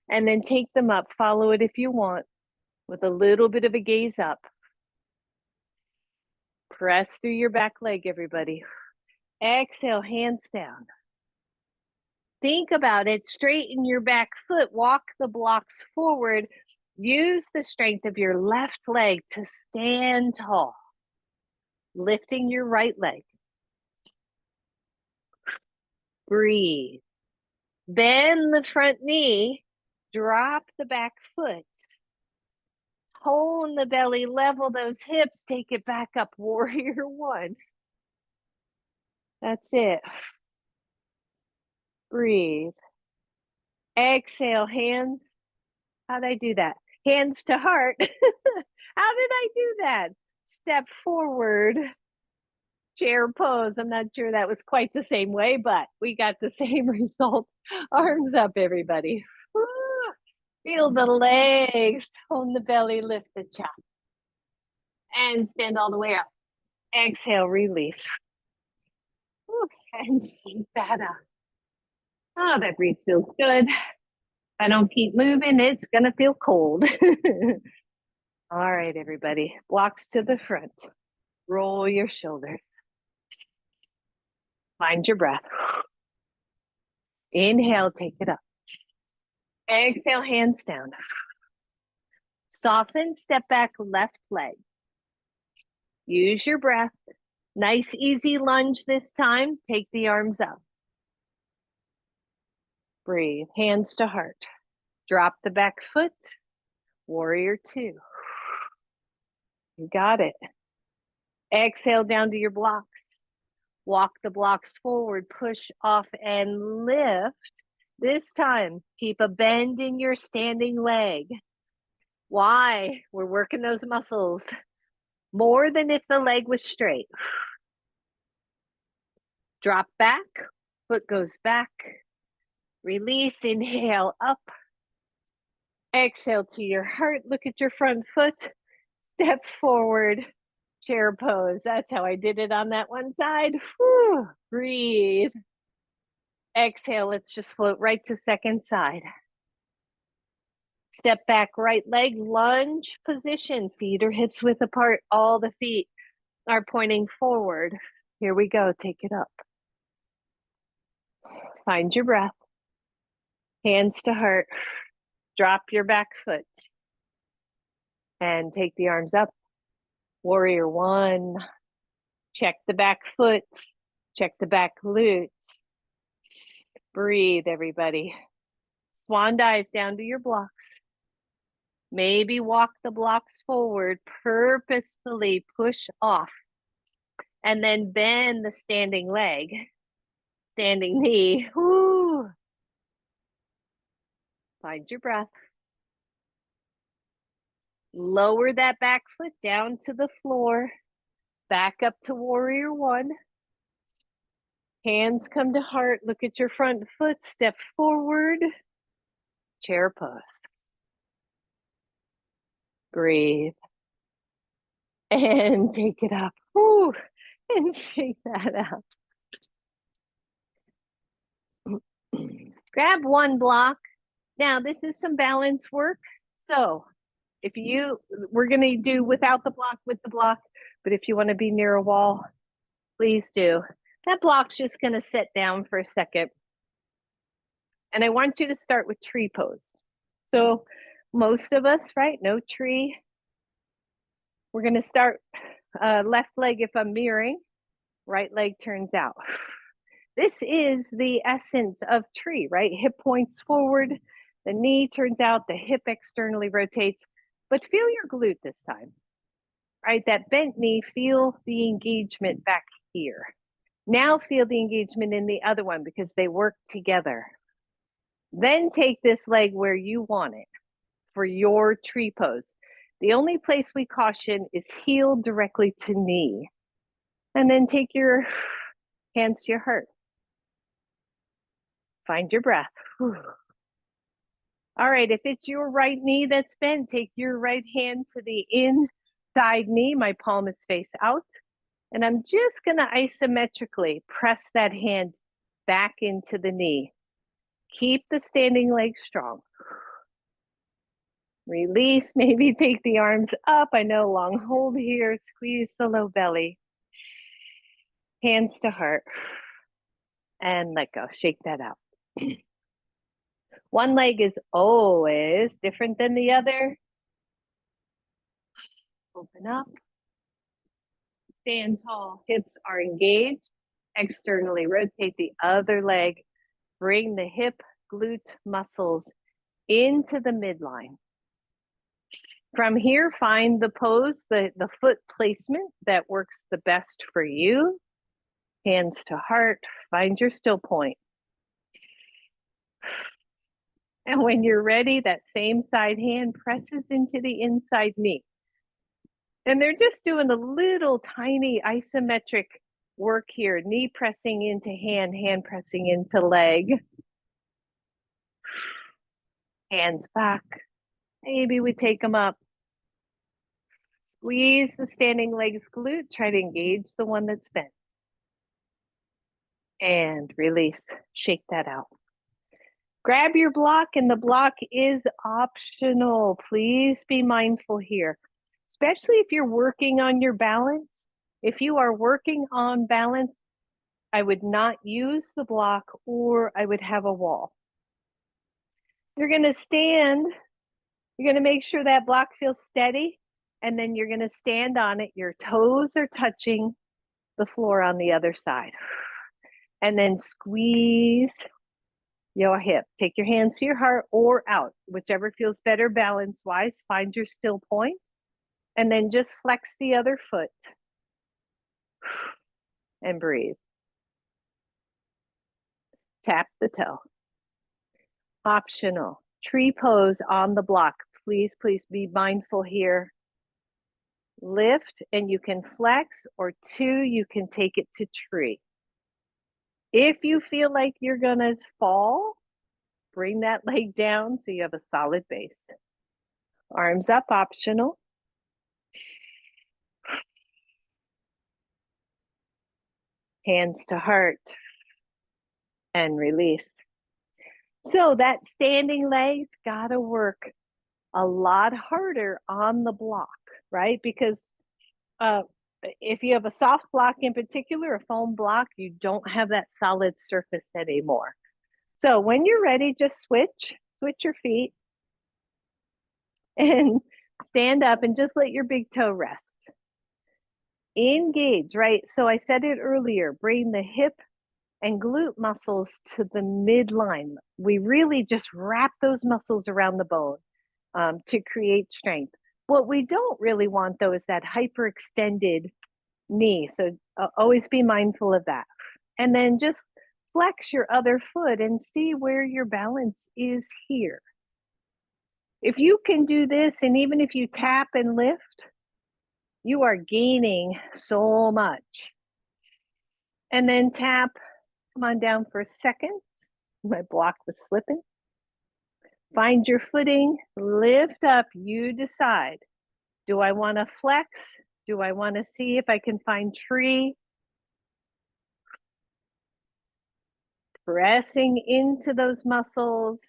S1: And then take them up, follow it if you want, with a little bit of a gaze up. Press through your back leg, everybody. Exhale, hands down. Think about it, straighten your back foot, walk the blocks forward. Use the strength of your left leg to stand tall, lifting your right leg. Breathe. Bend the front knee, drop the back foot. Tone the belly, level those hips, take it back up, warrior one. That's it. Breathe. Exhale, hands. How'd I do that? Hands to heart. How did I do that? Step forward. Chair pose. I'm not sure that was quite the same way, but we got the same result. Arms up, everybody. Woo. Feel the legs, tone the belly, lift the chest. And stand all the way up. Exhale, release. Woo. And shake that up. Oh, that breeze feels good. If I don't keep moving, it's going to feel cold. All right, everybody. Blocks to the front. Roll your shoulders. Find your breath. Inhale, take it up. Exhale, hands down. Soften, step back, left leg. Use your breath. Nice, easy lunge this time. Take the arms up. Breathe, hands to heart. Drop the back foot. Warrior two. You got it. Exhale down to your blocks. Walk the blocks forward, push off and lift. This time, keep a bend in your standing leg. Why? We're working those muscles more than if the leg was straight. Drop back, foot goes back. Release, inhale up. Exhale to your heart, look at your front foot. Step forward, chair pose. That's how I did it on that one side. Whew. Breathe. Exhale, let's just float right to second side. Step back, right leg, lunge position. Feet or hips width apart. All the feet are pointing forward. Here we go, take it up. Find your breath. Hands to heart. Drop your back foot. And take the arms up. Warrior one. Check the back foot. Check the back glutes. Breathe, everybody. Swan dive down to your blocks. Maybe walk the blocks forward. Purposefully push off. And then bend the standing leg. Standing knee. Woo. Find your breath. Lower that back foot down to the floor. Back up to warrior one. Hands come to heart. Look at your front foot. Step forward. Chair pose. Breathe. And take it up. Whew. And shake that out. Grab one block. Now, this is some balance work. So if we're going to do without the block, with the block, but if you want to be near a wall, please do. That block's just going to sit down for a second. And I want you to start with tree pose. So most of us, right? No tree. We're going to start left leg if I'm mirroring, right leg turns out. This is the essence of tree, right? Hip points forward, the knee turns out, the hip externally rotates, but feel your glute this time, right? That bent knee, feel the engagement back here. Now feel the engagement in the other one because they work together. Then take this leg where you want it for your tree pose. The only place we caution is heel directly to knee. And then take your hands to your heart. Find your breath. Whew. All right, if it's your right knee that's bent, take your right hand to the inside knee. My palm is face out. And I'm just gonna isometrically press that hand back into the knee. Keep the standing leg strong. Release, maybe take the arms up. I know, long hold here. Squeeze the low belly. Hands to heart. And let go, shake that out. One leg is always different than the other. Open up. Stand tall, hips are engaged. Externally rotate the other leg. Bring the hip glute muscles into the midline. From here, find the pose, the foot placement that works the best for you. Hands to heart, find your still point. And when you're ready, that same side hand presses into the inside knee. And they're just doing a little tiny isometric work here. Knee pressing into hand, hand pressing into leg. Hands back. Maybe we take them up. Squeeze the standing legs glute. Try to engage the one that's bent. And release. Shake that out. Grab your block, and the block is optional. Please be mindful here, especially if you're working on your balance. If you are working on balance, I would not use the block, or I would have a wall. You're going to stand. You're going to make sure that block feels steady, and then you're going to stand on it. Your toes are touching the floor on the other side. And then squeeze your hip. Take your hands to your heart or out, whichever feels better balance-wise. Find your still point, and then just flex the other foot and breathe. Tap the toe. Optional. Tree pose on the block. Please, please be mindful here. Lift, and you can flex, or two, you can take it to tree. If you feel like you're gonna fall, bring that leg down so you have a solid base. Arms up, optional. Hands to heart and release. So that standing leg's gotta work a lot harder on the block, right? Because if you have a soft block in particular, a foam block, you don't have that solid surface anymore. So when you're ready, just switch your feet and stand up and just let your big toe rest. Engage, right? So I said it earlier, bring the hip and glute muscles to the midline. We really just wrap those muscles around the bone to create strength. What we don't really want, though, is that hyperextended knee. So always be mindful of that. And then just flex your other foot and see where your balance is here. If you can do this, and even if you tap and lift, you are gaining so much. And then tap, come on down for a second. My block was slipping. Find your footing, lift up, you decide. Do I want to flex? Do I want to see if I can find tree? Pressing into those muscles.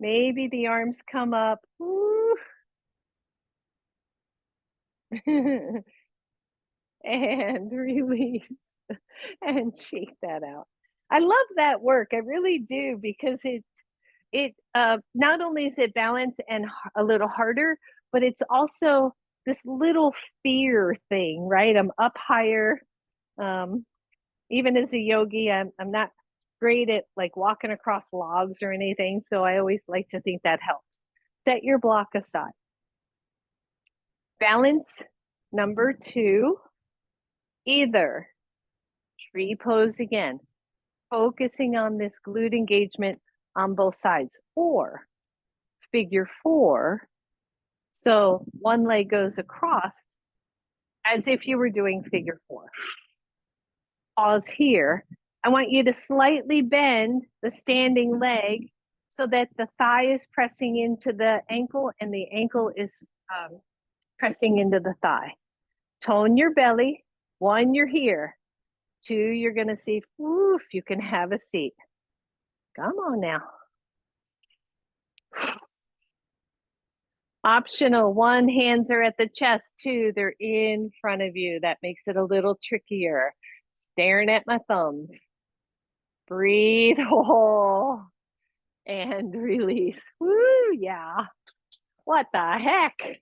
S1: Maybe the arms come up. Woo. And release and shake that out. I love that work. I really do, because it not only is it balanced and a little harder, but it's also this little fear thing, right? I'm up higher. Even as a yogi, I'm not great at like walking across logs or anything, so I always like to think that helps. Set your block aside. Balance number 2, either tree pose again, focusing on this glute engagement on both sides, or figure 4. So one leg goes across as if you were doing figure 4. Pause here. I want you to slightly bend the standing leg so that the thigh is pressing into the ankle and the ankle is pressing into the thigh. Tone your belly. 1, you're here. 2, you're going to see, if you can have a seat. Come on now. Optional. 1, hands are at the chest. 2, they're in front of you. That makes it a little trickier. Staring at my thumbs. Breathe. Oh, and release. Woo, yeah. What the heck?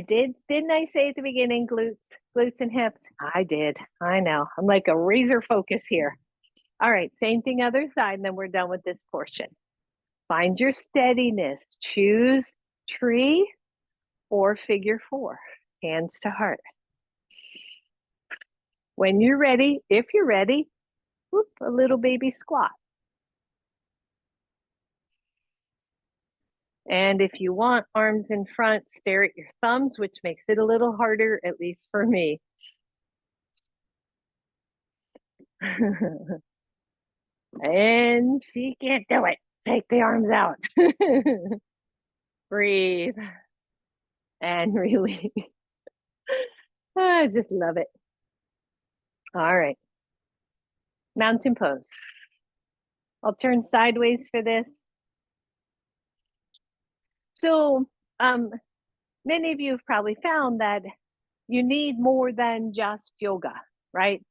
S1: Didn't I say at the beginning, glutes and hips? I did. I know. I'm like a razor focus here. All right, same thing other side, and then we're done with this portion. Find your steadiness. Choose tree or figure 4. Hands to heart. When you're ready, if you're ready, whoop, a little baby squat. And if you want arms in front, stare at your thumbs, which makes it a little harder, at least for me. And she can't do it. Take the arms out. Breathe. And release. I just love it. All right. Mountain pose. I'll turn sideways for this. So many of you have probably found that you need more than just yoga, right?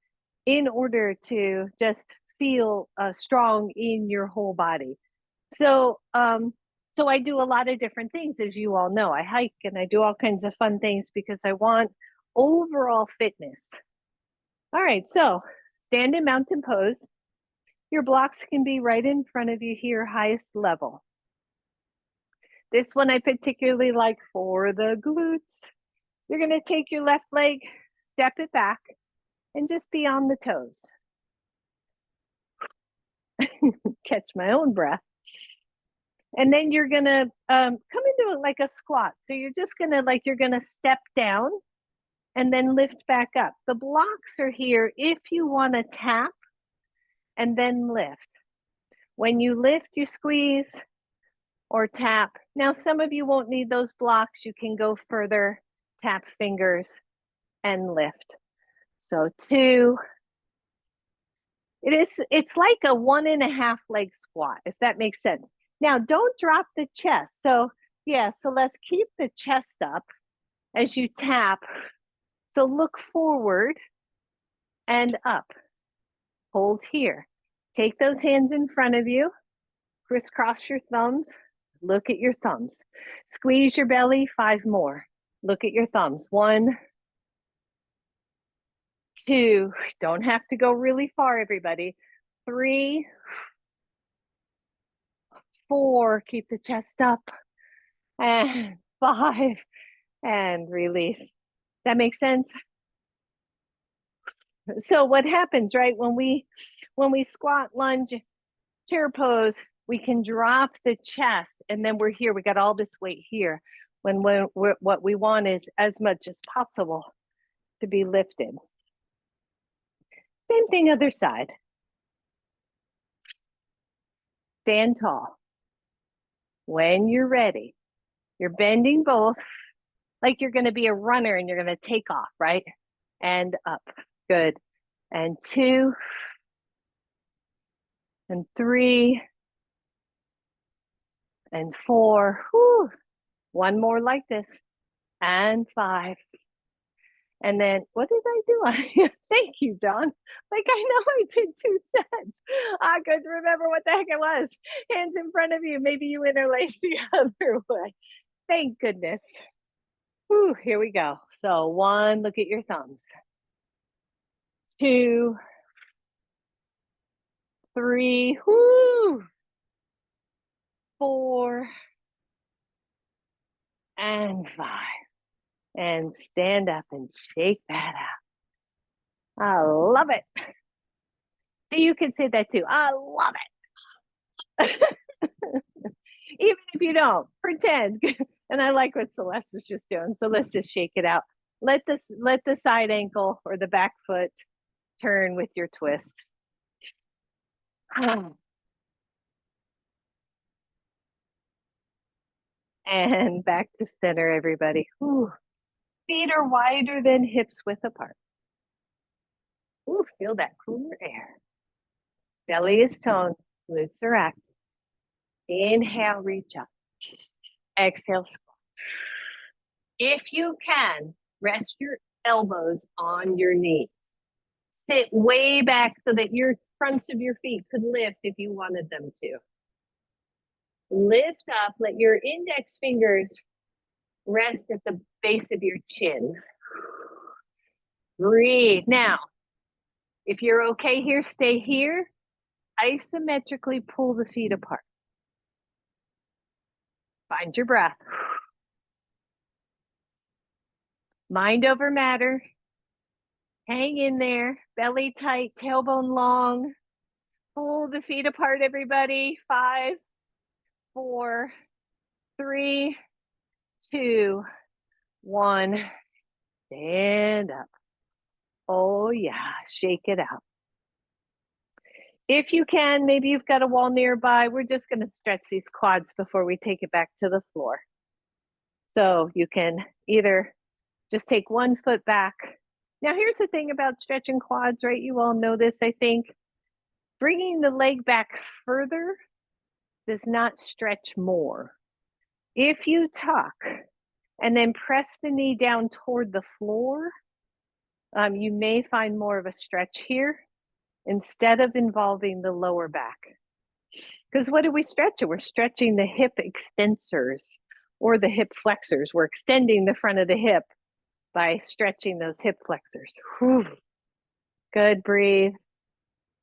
S1: In order to just feel strong in your whole body. So I do a lot of different things, as you all know. I hike and I do all kinds of fun things because I want overall fitness. All right, so stand in mountain pose. Your blocks can be right in front of you here, highest level. This one I particularly like for the glutes. You're going to take your left leg, step it back, and just be on the toes. Catch my own breath. And then you're going to come into it like a squat. So you're just going to, you're going to step down and then lift back up. The blocks are here if you want to tap and then lift. When you lift, you squeeze or tap. Now, some of you won't need those blocks. You can go further, tap fingers, and lift. So 2. It's like a 1.5 leg squat, if that makes sense. Now, don't drop the chest. So let's keep the chest up as you tap. So look forward and up. Hold here. Take those hands in front of you. Crisscross your thumbs. Look at your thumbs. Squeeze your belly. 5 more. Look at your thumbs. 1, 2. Don't have to go really far, everybody. 3, 4. Keep the chest up. And 5. And release. That makes sense? So what happens, right? When we squat, lunge, chair pose, we can drop the chest, and then we're here. We got all this weight here. When what we want is as much as possible to be lifted. Same thing other side. Stand tall. When you're ready, you're bending both like you're going to be a runner and you're going to take off, right? And up. Good. And 2, and 3 and 4. Whew. One more like this, and 5. And then what did I do on here? Thank you, John. Like I know I did 2 sets. I couldn't remember what the heck it was. Hands in front of you. Maybe you interlace the other way. Thank goodness. Whew, here we go. So 1, look at your thumbs. 2, 3, whoo, 4, and 5. And stand up and shake that out. I love it. So you can say that too. I love it. Even if you don't, pretend. And I like what Celeste was just doing. So let's just shake it out. Let the side ankle or the back foot turn with your twist. And back to center, everybody. Whew. Feet are wider than hips width apart. Ooh, feel that cooler air. Belly is toned, glutes are active. Inhale, reach up. Exhale, squat. If you can, rest your elbows on your knees. Sit way back so that your fronts of your feet could lift if you wanted them to. Lift up, let your index fingers rest at the base of your chin. Breathe. Now, if you're okay here, stay here. Isometrically pull the feet apart. Find your breath. Mind over matter. Hang in there. Belly tight, tailbone long. Pull the feet apart, everybody. 5, 4, 3, 2, 1. Stand up. Oh, yeah. Shake it out. If you can, maybe you've got a wall nearby. We're just going to stretch these quads before we take it back to the floor. So you can either just take one foot back. Now, here's the thing about stretching quads, right? You all know this, I think. Bringing the leg back further does not stretch more. If you tuck and then press the knee down toward the floor, you may find more of a stretch here instead of involving the lower back. Because what do we stretch? We're stretching the hip extensors or the hip flexors. We're extending the front of the hip by stretching those hip flexors. Whew. Good, breathe.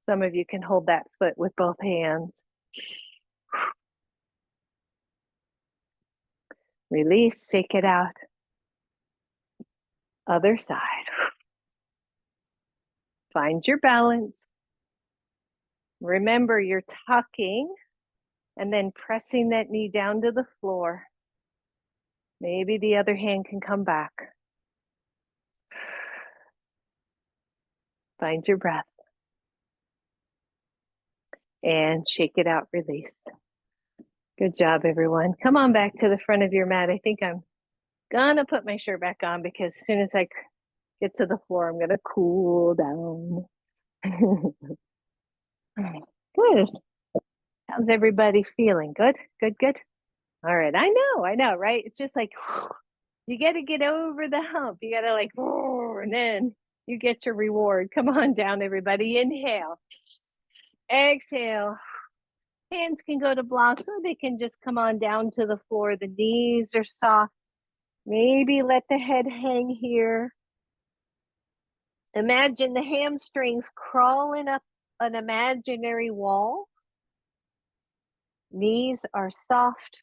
S1: Some of you can hold that foot with both hands. Release, shake it out. Other side. Find your balance. Remember, you're tucking and then pressing that knee down to the floor. Maybe the other hand can come back. Find your breath. And shake it out, release. Good job, everyone. Come on back to the front of your mat. I think I'm gonna put my shirt back on because as soon as I get to the floor, I'm gonna cool down. Good. How's everybody feeling? Good, good, good. All right, I know, right? It's just like, you got to get over the hump. You got to like, and then you get your reward. Come on down, everybody. Inhale. Exhale. Hands can go to blocks or they can just come on down to the floor. The knees are soft. Maybe let the head hang here. Imagine the hamstrings crawling up an imaginary wall. Knees are soft.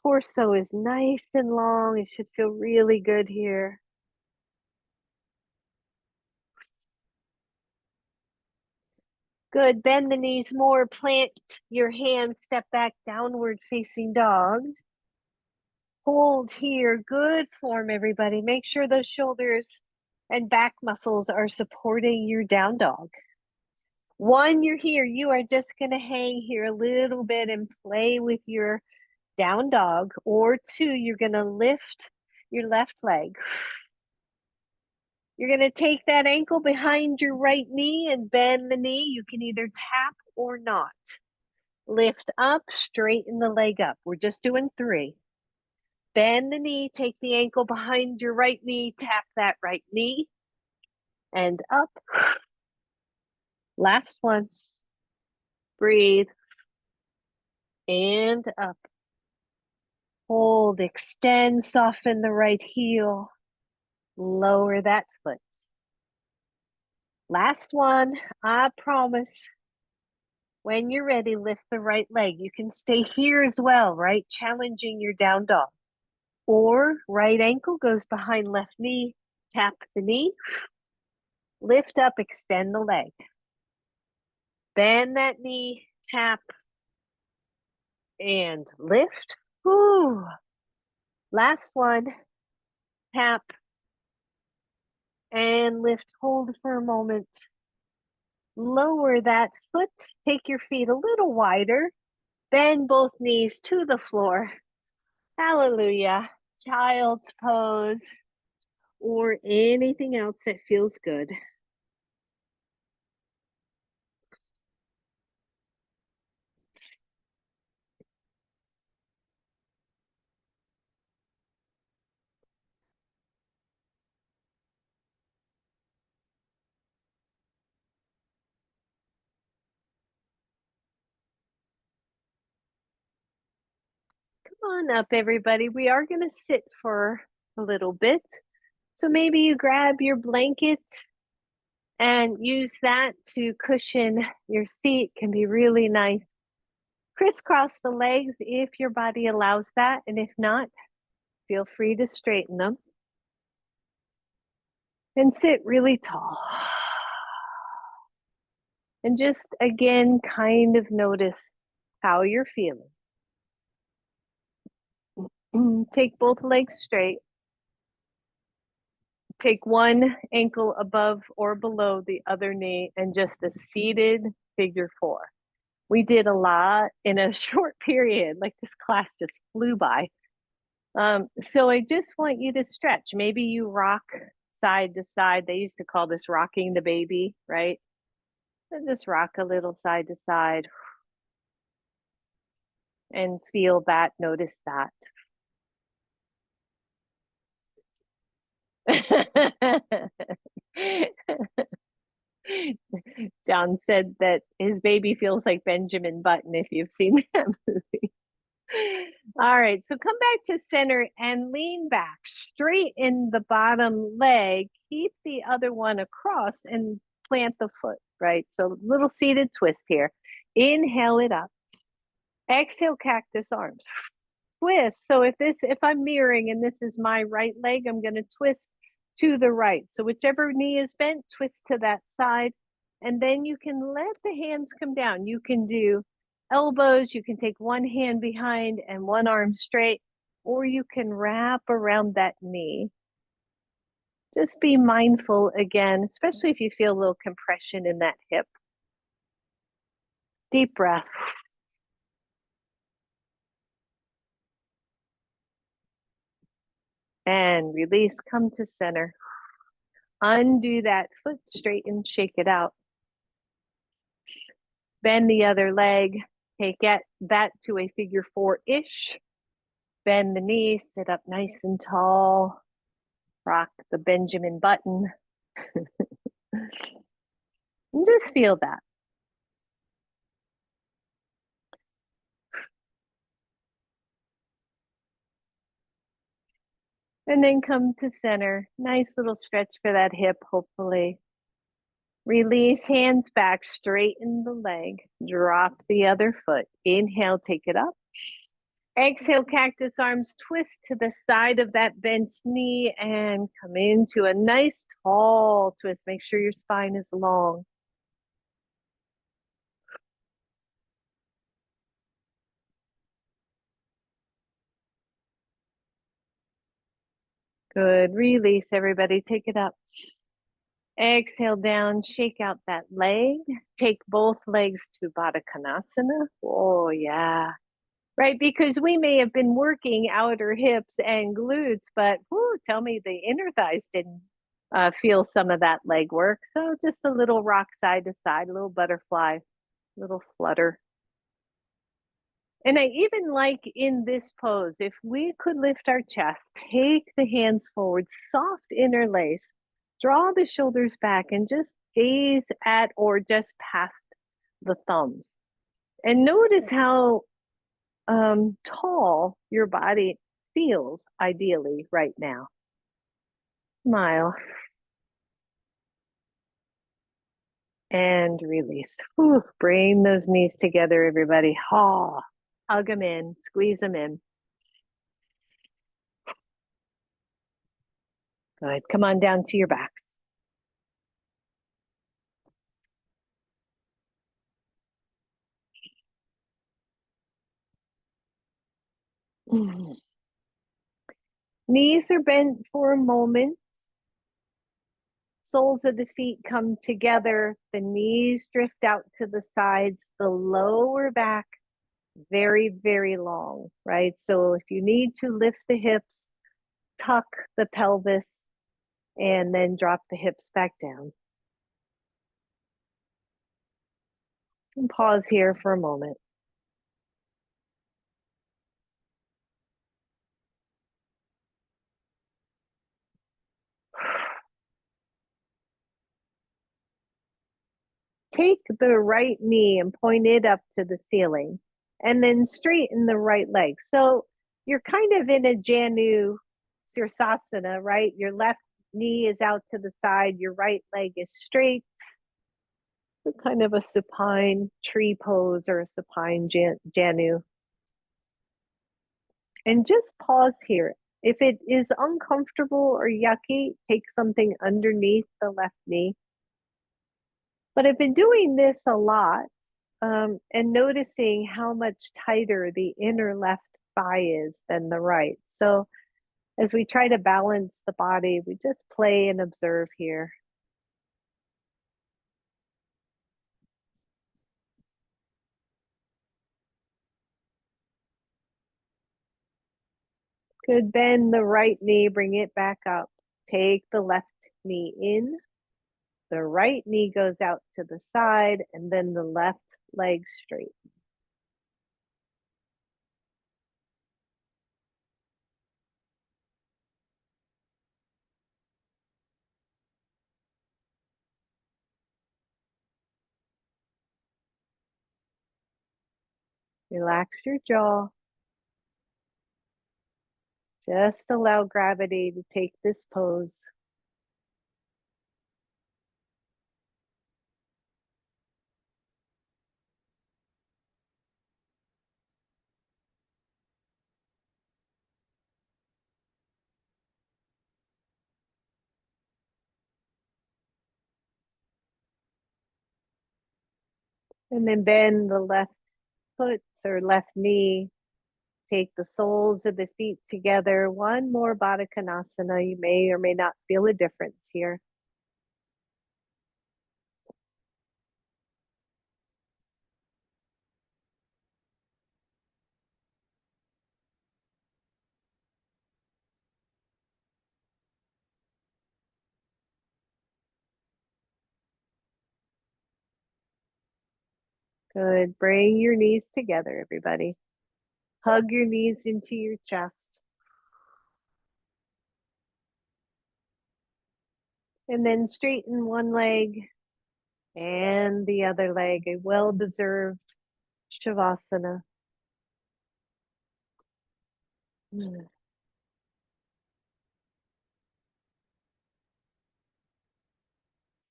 S1: Torso is nice and long. It should feel really good here. Good. Bend the knees more. Plant your hands. Step back, downward facing dog. Hold here. Good form, everybody. Make sure those shoulders and back muscles are supporting your down dog. 1, you're here. You are just going to hang here a little bit and play with your down dog. Or 2, you're going to lift your left leg. You're going to take that ankle behind your right knee and bend the knee. You can either tap or not. Lift up, straighten the leg up. We're just doing 3. Bend the knee, take the ankle behind your right knee, tap that right knee, and up. Last one. Breathe. And up. Hold, extend, soften the right heel. Lower that foot. Last one, I promise. When you're ready, lift the right leg. You can stay here as well, right? Challenging your down dog. Or right ankle goes behind left knee, tap the knee, lift up, extend the leg. Bend that knee, tap, and lift. Whew. Last one, tap, and lift. Hold for a moment. Lower that foot. Take your feet a little wider. Bend both knees to the floor. Hallelujah. Child's pose or anything else that feels good. Come on up, everybody. We are going to sit for a little bit. So maybe you grab your blanket and use that to cushion your seat. Can be really nice. Crisscross the legs if your body allows that. And if not, feel free to straighten them. And sit really tall. And just again, kind of notice how you're feeling. Take both legs straight. Take one ankle above or below the other knee and just a seated figure 4. We did a lot in a short period, like this class just flew by. So I just want you to stretch. Maybe you rock side to side. They used to call this rocking the baby, right? So just rock a little side to side and feel that, notice that. John said that his baby feels like Benjamin Button if you've seen that movie. All right, so come back to center and lean back, straighten the bottom leg, keep the other one across and plant the foot, right? So little seated twist here. Inhale it up. Exhale, cactus arms. Twist. So if I'm mirroring and this is my right leg, I'm going to twist to the right. So whichever knee is bent, twist to that side. And then you can let the hands come down. You can do elbows. You can take one hand behind and one arm straight, or you can wrap around that knee. Just be mindful again, especially if you feel a little compression in that hip. Deep breath. And release, come to center. Undo that foot, straighten, shake it out. Bend the other leg, take that to a figure 4-ish. Bend the knee, sit up nice and tall. Rock the Benjamin Button. And just feel that. And then come to center. Nice little stretch for that hip, hopefully. Release, hands back, straighten the leg. Drop the other foot. Inhale, take it up. Exhale, cactus arms, twist to the side of that bent knee and come into a nice tall twist. Make sure your spine is long. Good. Release, everybody. Take it up. Exhale down, shake out that leg. Take both legs to Baddha Konasana. Oh, yeah. Right, because we may have been working outer hips and glutes, but tell me the inner thighs didn't feel some of that leg work. So just a little rock side to side, a little butterfly, little flutter. And I even like in this pose, if we could lift our chest, take the hands forward, soft interlace, draw the shoulders back, and just gaze at or just past the thumbs. And notice how tall your body feels ideally right now. Smile and release. Whew, bring those knees together, everybody. Ha, hug them in, squeeze them in. Good. Come on down to your backs. Mm. Knees are bent for a moment. Soles of the feet come together. The knees drift out to the sides. The lower back, very, very long, right? So if you need to lift the hips, tuck the pelvis, and then drop the hips back down. And pause here for a moment. Take the right knee and point it up to the ceiling, and then straighten the right leg. So you're kind of in a Janu Sirsasana, right? Your left knee is out to the side, your right leg is straight. So kind of a supine tree pose or a supine Janu. And just pause here. If it is uncomfortable or yucky, take something underneath the left knee. But I've been doing this a lot and noticing how much tighter the inner left thigh is than the right. So as we try to balance the body, we just play and observe here. Good. Bend the right knee, bring it back up. Take the left knee in. The right knee goes out to the side, and then the left leg straight. Relax your jaw. Just allow gravity to take this pose. And then bend the left foot or left knee. Take the soles of the feet together. One more Baddha Konasana. You may or may not feel a difference here. Good. Bring your knees together, everybody. Hug your knees into your chest. And then straighten one leg and the other leg. A well-deserved Shavasana.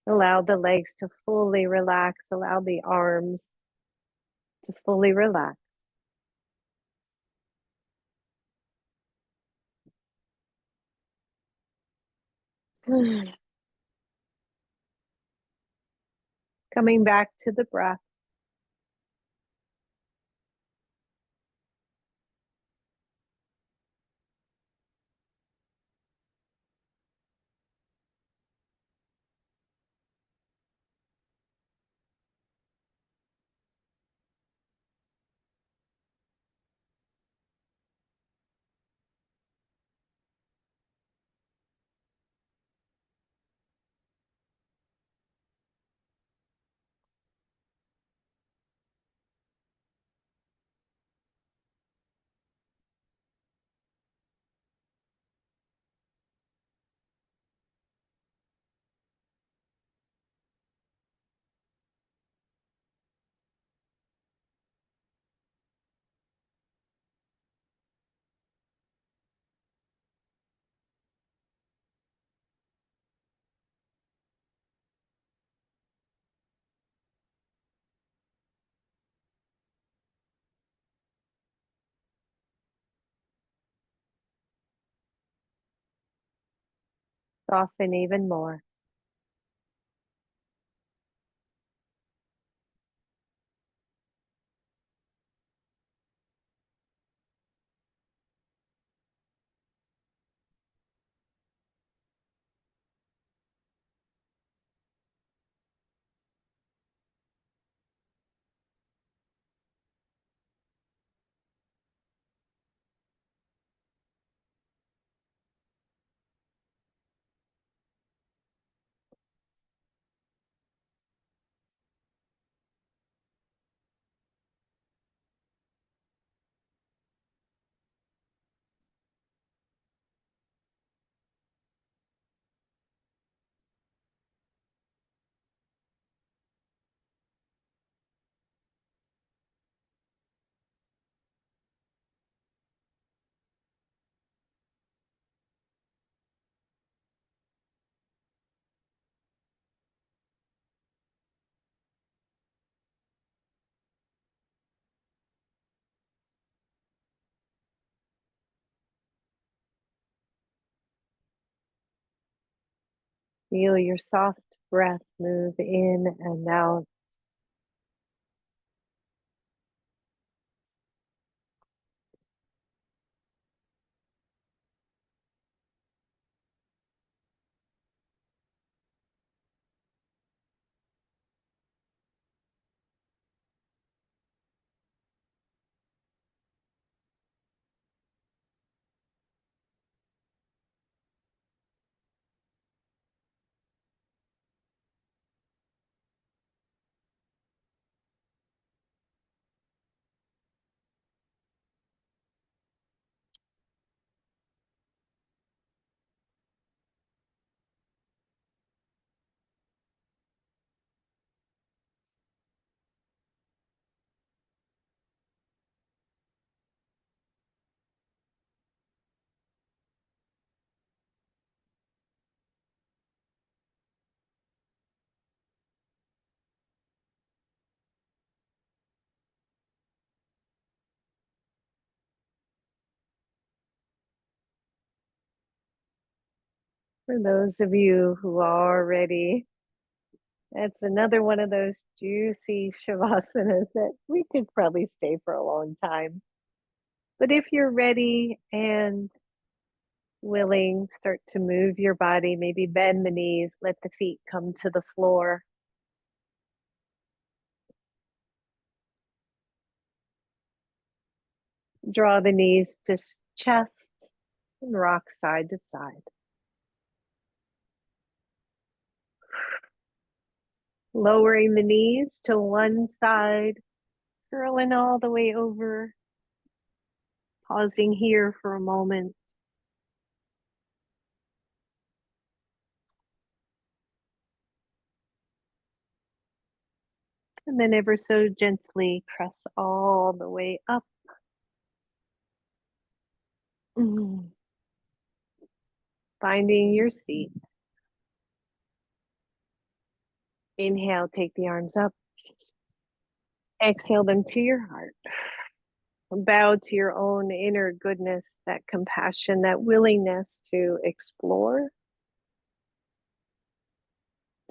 S1: Allow the legs to fully relax. Allow the arms to fully relax. Coming back to the breath. Soften even more. Feel your soft breath move in and out. For those of you who are ready, it's another one of those juicy shavasanas that we could probably stay for a long time. But if you're ready and willing, start to move your body, maybe bend the knees, let the feet come to the floor. Draw the knees to chest and rock side to side. Lowering the knees to one side, curling all the way over. Pausing here for a moment. And then ever so gently press all the way up. Finding your seat. Inhale, take the arms up. Exhale them to your heart. Bow to your own inner goodness, that compassion, that willingness to explore,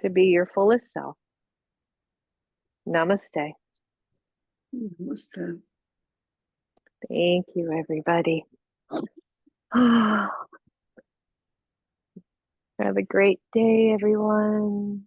S1: to be your fullest self. Namaste.
S2: Namaste.
S1: Thank you, everybody. Have a great day, everyone.